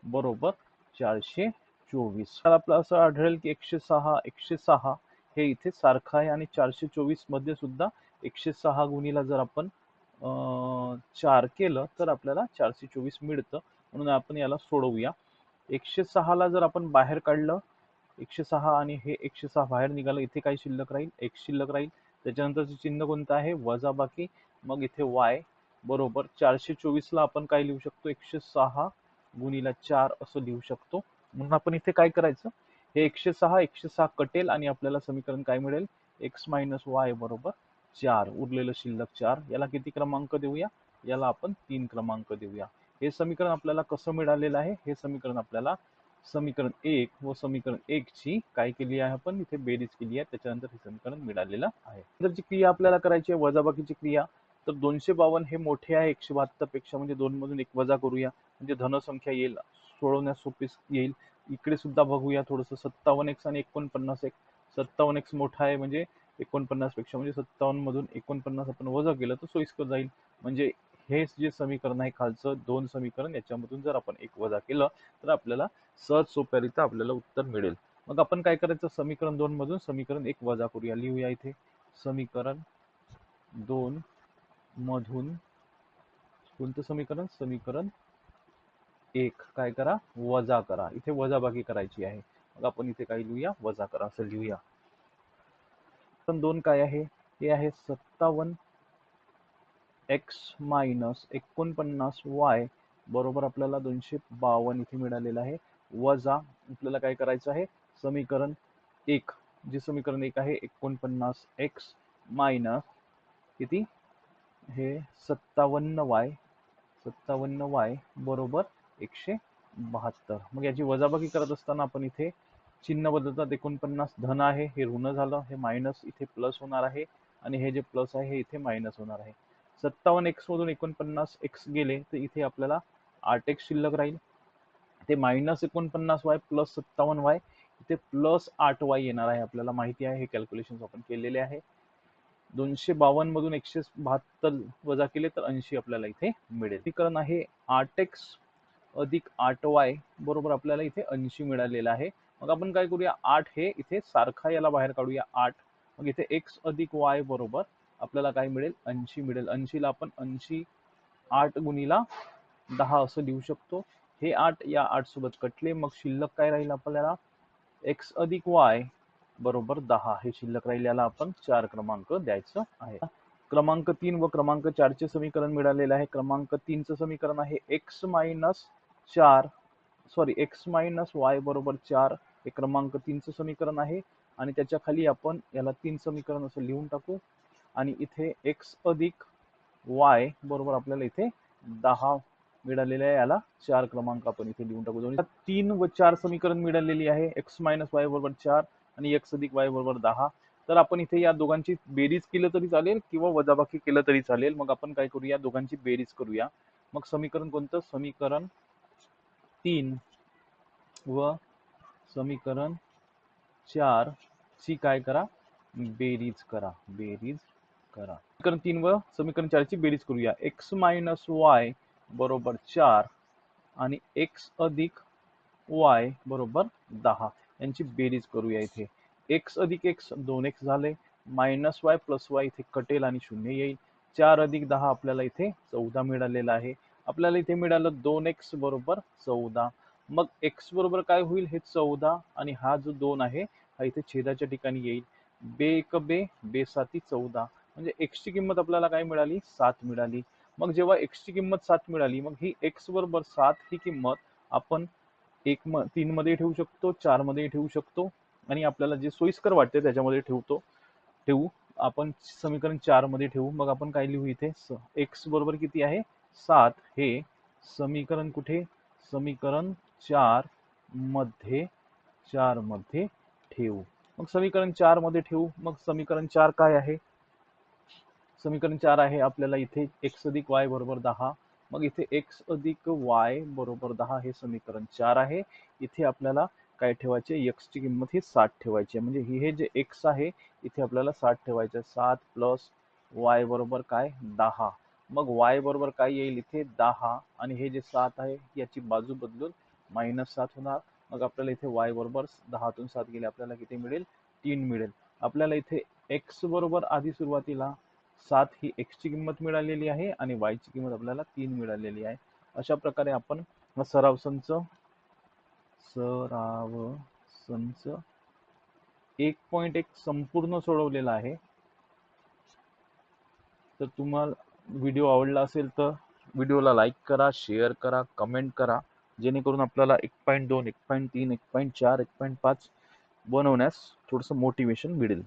बरोबर 424. तर आपलं असं आढळेल की 106 हे इथे सारखं आहे आणि 424 मध्ये सुद्धा 106 गुणीला जर आपण 4 केलं तर आपल्याला 424 मिळतं. म्हणून आपण याला सोडवूया. 106 ला जर आपण बाहेर काढलं, 106 आणि हे 106 बाहेर निघालं, इथे काय शिल्लक राहील? x शिल्लक राहील. त्याच्यानंतरचं चिन्ह कोणतं आहे? वजाबाकी. मग इथे y बरोबर 424 ला आपण काय लिहू शकतो? 106 गुणीला 4 असं लिहू शकतो. म्हणून आपण इथे काय करायचं? हे 106 कटेल आणि आपल्याला समीकरण काय मिळेल? x मायनस वाय बरोबर 4. उरलेलं शिल्लक 4. याला किती क्रमांक देऊया? याला आपण 3 क्रमांक देऊया. हे समीकरण आपल्याला कसं मिळालेलं आहे? हे समीकरण आपल्याला समीकरण 1 व समीकरण 1 ची काय केली आहे? आपण इथे बेरीज केली आहे. त्याच्यानंतर हे समीकरण मिळालेलं आहे. जर जी क्रिया आपल्याला करायची आहे वजाबाकीची क्रिया, तर 252 हे मोठे आहे 172 पेक्षा, म्हणजे 2 मधून 1 वजा करूया म्हणजे धन संख्या येईल, सोडवण्यास सोपी येईल. इकडे सुद्धा बघूया थोडंसं 57x आणि 49x. 57x मोठा आहे म्हणजे 49 पेक्षा, म्हणजे 57 मधून 49 आपण वजा केलं तर सोयीस्कर जाईल. म्हणजे हे जे समीकरण आहे खालचं 2 समीकरण, याच्यामधून जर आपण 1 वजा केलं तर आपल्याला सहज सोप्यारीत्या आपल्याला उत्तर मिळेल. मग आपण काय करायचं? समीकरण 2 मधून समीकरण 1 वजा करूया. लिहूया इथे समीकरण 2 मधून कोणतं समीकरण? समीकरण 1 काय करा? वजा करा. इथे वजाबाकी करायची आहे. मग आपण इथे काय लिहूया? वजा करा असं लिहूया. पण 2 काय आहे? हे आहे 57x मायनस 49y बरोबर आपल्याला 252 इथे मिळालेलं आहे. वजा आपल्याला काय करायचं आहे? समीकरण 1, जे समीकरण 1 आहे 49x मायनस किती? हे 57y बरोबर 172. मग याची वजाबाकी करत असताना आपण इथे चिन्ह बदलतात. 49 धन आहे, हे ऋण झालं, हे मायनस इथे प्लस होणार आहे आणि हे जे प्लस आहे हे इथे मायनस होणार आहे. 57x मधून 49x गेले तर इथे आपल्याला 8x शिल्लक राहील. ते मायनस 49y प्लस 57y, इथे प्लस 8y येणार आहे. आपल्याला माहिती आहे, हे कॅल्क्युलेशन आपण केलेले आहे. 252 मधून 172 वजा केले तर 80 आपल्याला इथे मिळेल. समीकरण आहे 8x अधिक 8y बरोबर आपल्याला इथे 80 मिळालेलं आहे. मग आपण काय करूया? 8 हे इथे सारखा याला बाहेर काढूया 8. मग इथे x अधिक y बरोबर आपल्याला काय मिळेल? 80 मिळेल. 80 ला आपण 80 8 गुणीला 10 असं लिहू शकतो. हे 8 या 8 सोबत कटले, मग शिल्लक काय राहील आपल्याला? x अधिक y बरोबर 10 हे शिल्लक राहील. याला आपण 4 क्रमांक द्यायचं आहे. क्रमांक 3 व क्रमांक 4 चे समीकरण मिळालेलं आहे. क्रमांक 3 चं समीकरण आहे x minus 4 sorry x minus y बरोबर 4. हे क्रमांक 3 चं समीकरण आहे आणि त्याच्या खाली आपण याला 3 समीकरण असं लिहून टाकू आणि इथे x अधिक y बरोबर आपल्याला इथे 10 मिळालेले आहे. याला 4 क्रमांक आपण इथे लिहून टाकू. 3 व 4 समीकरण मिळालेली आहे. x मायनस y बरोबर 4 आणि x अधिक y बरोबर 10. तर आपण इथे या दोघांची बेरीज केलं तरी चालेल किंवा वजाबाकी केलं तरी चालेल. मग आपण काय करूया? दोघांची बेरीज करूया. मग समीकरण कोणतं? समीकरण 3 व समीकरण 4 ची काय करा? बेरीज करा. समीकरण 3 व समीकरण 4 ची बेरीज करूया. x मायनस y बरोबर 4 आणि x अधिक y बरोबर 10 यांची बेरीज करूया. इथे x अधिक x 2x झाले, मायनस y प्लस y इथे कटेल आणि 0 येईल. 4 अधिक 10 आपल्याला इथे 14 मिळालेला आहे. आपल्याला इथे मिळालं 2x बरोबर 14. मग x बरोबर काय होईल? हे 14 आणि हा जो 2 आहे हा इथे छेदाच्या ठिकाणी येईल. बे एक बे, बे साती 14, म्हणजे x ची किंमत आपल्याला काय मिळाली? 7 मिळाली. मग जेव्हा x ची किंमत 7 मिळाली, मग ही x बरोबर 7 ही किंमत आपण 3 मध्ये ठेवू शकतो, 4 मध्ये ठेवू शकतो आणि आपल्याला जे सोयीस्कर वाटते त्याच्यामध्ये ठेवू. आपण समीकरण 4 मध्ये ठेवू. मग आपण काय लिहू? इथे x बरोबर किती आहे? 7 हे समीकरण कुठे? समीकरण 4 मध्ये ठेवू. मग समीकरण 4 मध्ये ठेवू. मग समीकरण 4 काय आहे? समीकरण 4 आहे आपल्याला इथे x अधिक y बरोबर 10. मग इथे x अधिक y बरोबर 10 हे समीकरण 4 आहे. इथे आपल्याला काय ठेवायचे? x ची किंमत ही 7 ठेवायची आहे. म्हणजे हे जे x आहे इथे आपल्याला 7 ठेवायचे. 7 प्लस y बरोबर काय? 10. मग y बरोबर काय येईल इथे 10 आणि हे जे 7 आहे याची बाजू बदलून -7 होणार. मग आपल्याला इथे y बरोबर 10 तून 7 गेले आपल्याला किती मिळेल 3 मिळेल. आपल्याला इथे x बरोबर आधी सुरुवातीला 7 ही x ची किंमत मिळालेली आहे आणि y ची किंमत आपल्याला 3 मिळालेली आहे. अशा प्रकारे आपण सराव संच 1.1 संपूर्ण सोडवलेला आहे. तर तुम्हाला व्हिडिओ आवडला असेल तर व्हिडिओला लाईक करा, शेअर करा, कमेंट करा, जेणेकरून आपल्याला 1.2, 1.3, 1.4, 1.5 बनवण्यास थोडंसं मोटिवेशन मिळेल.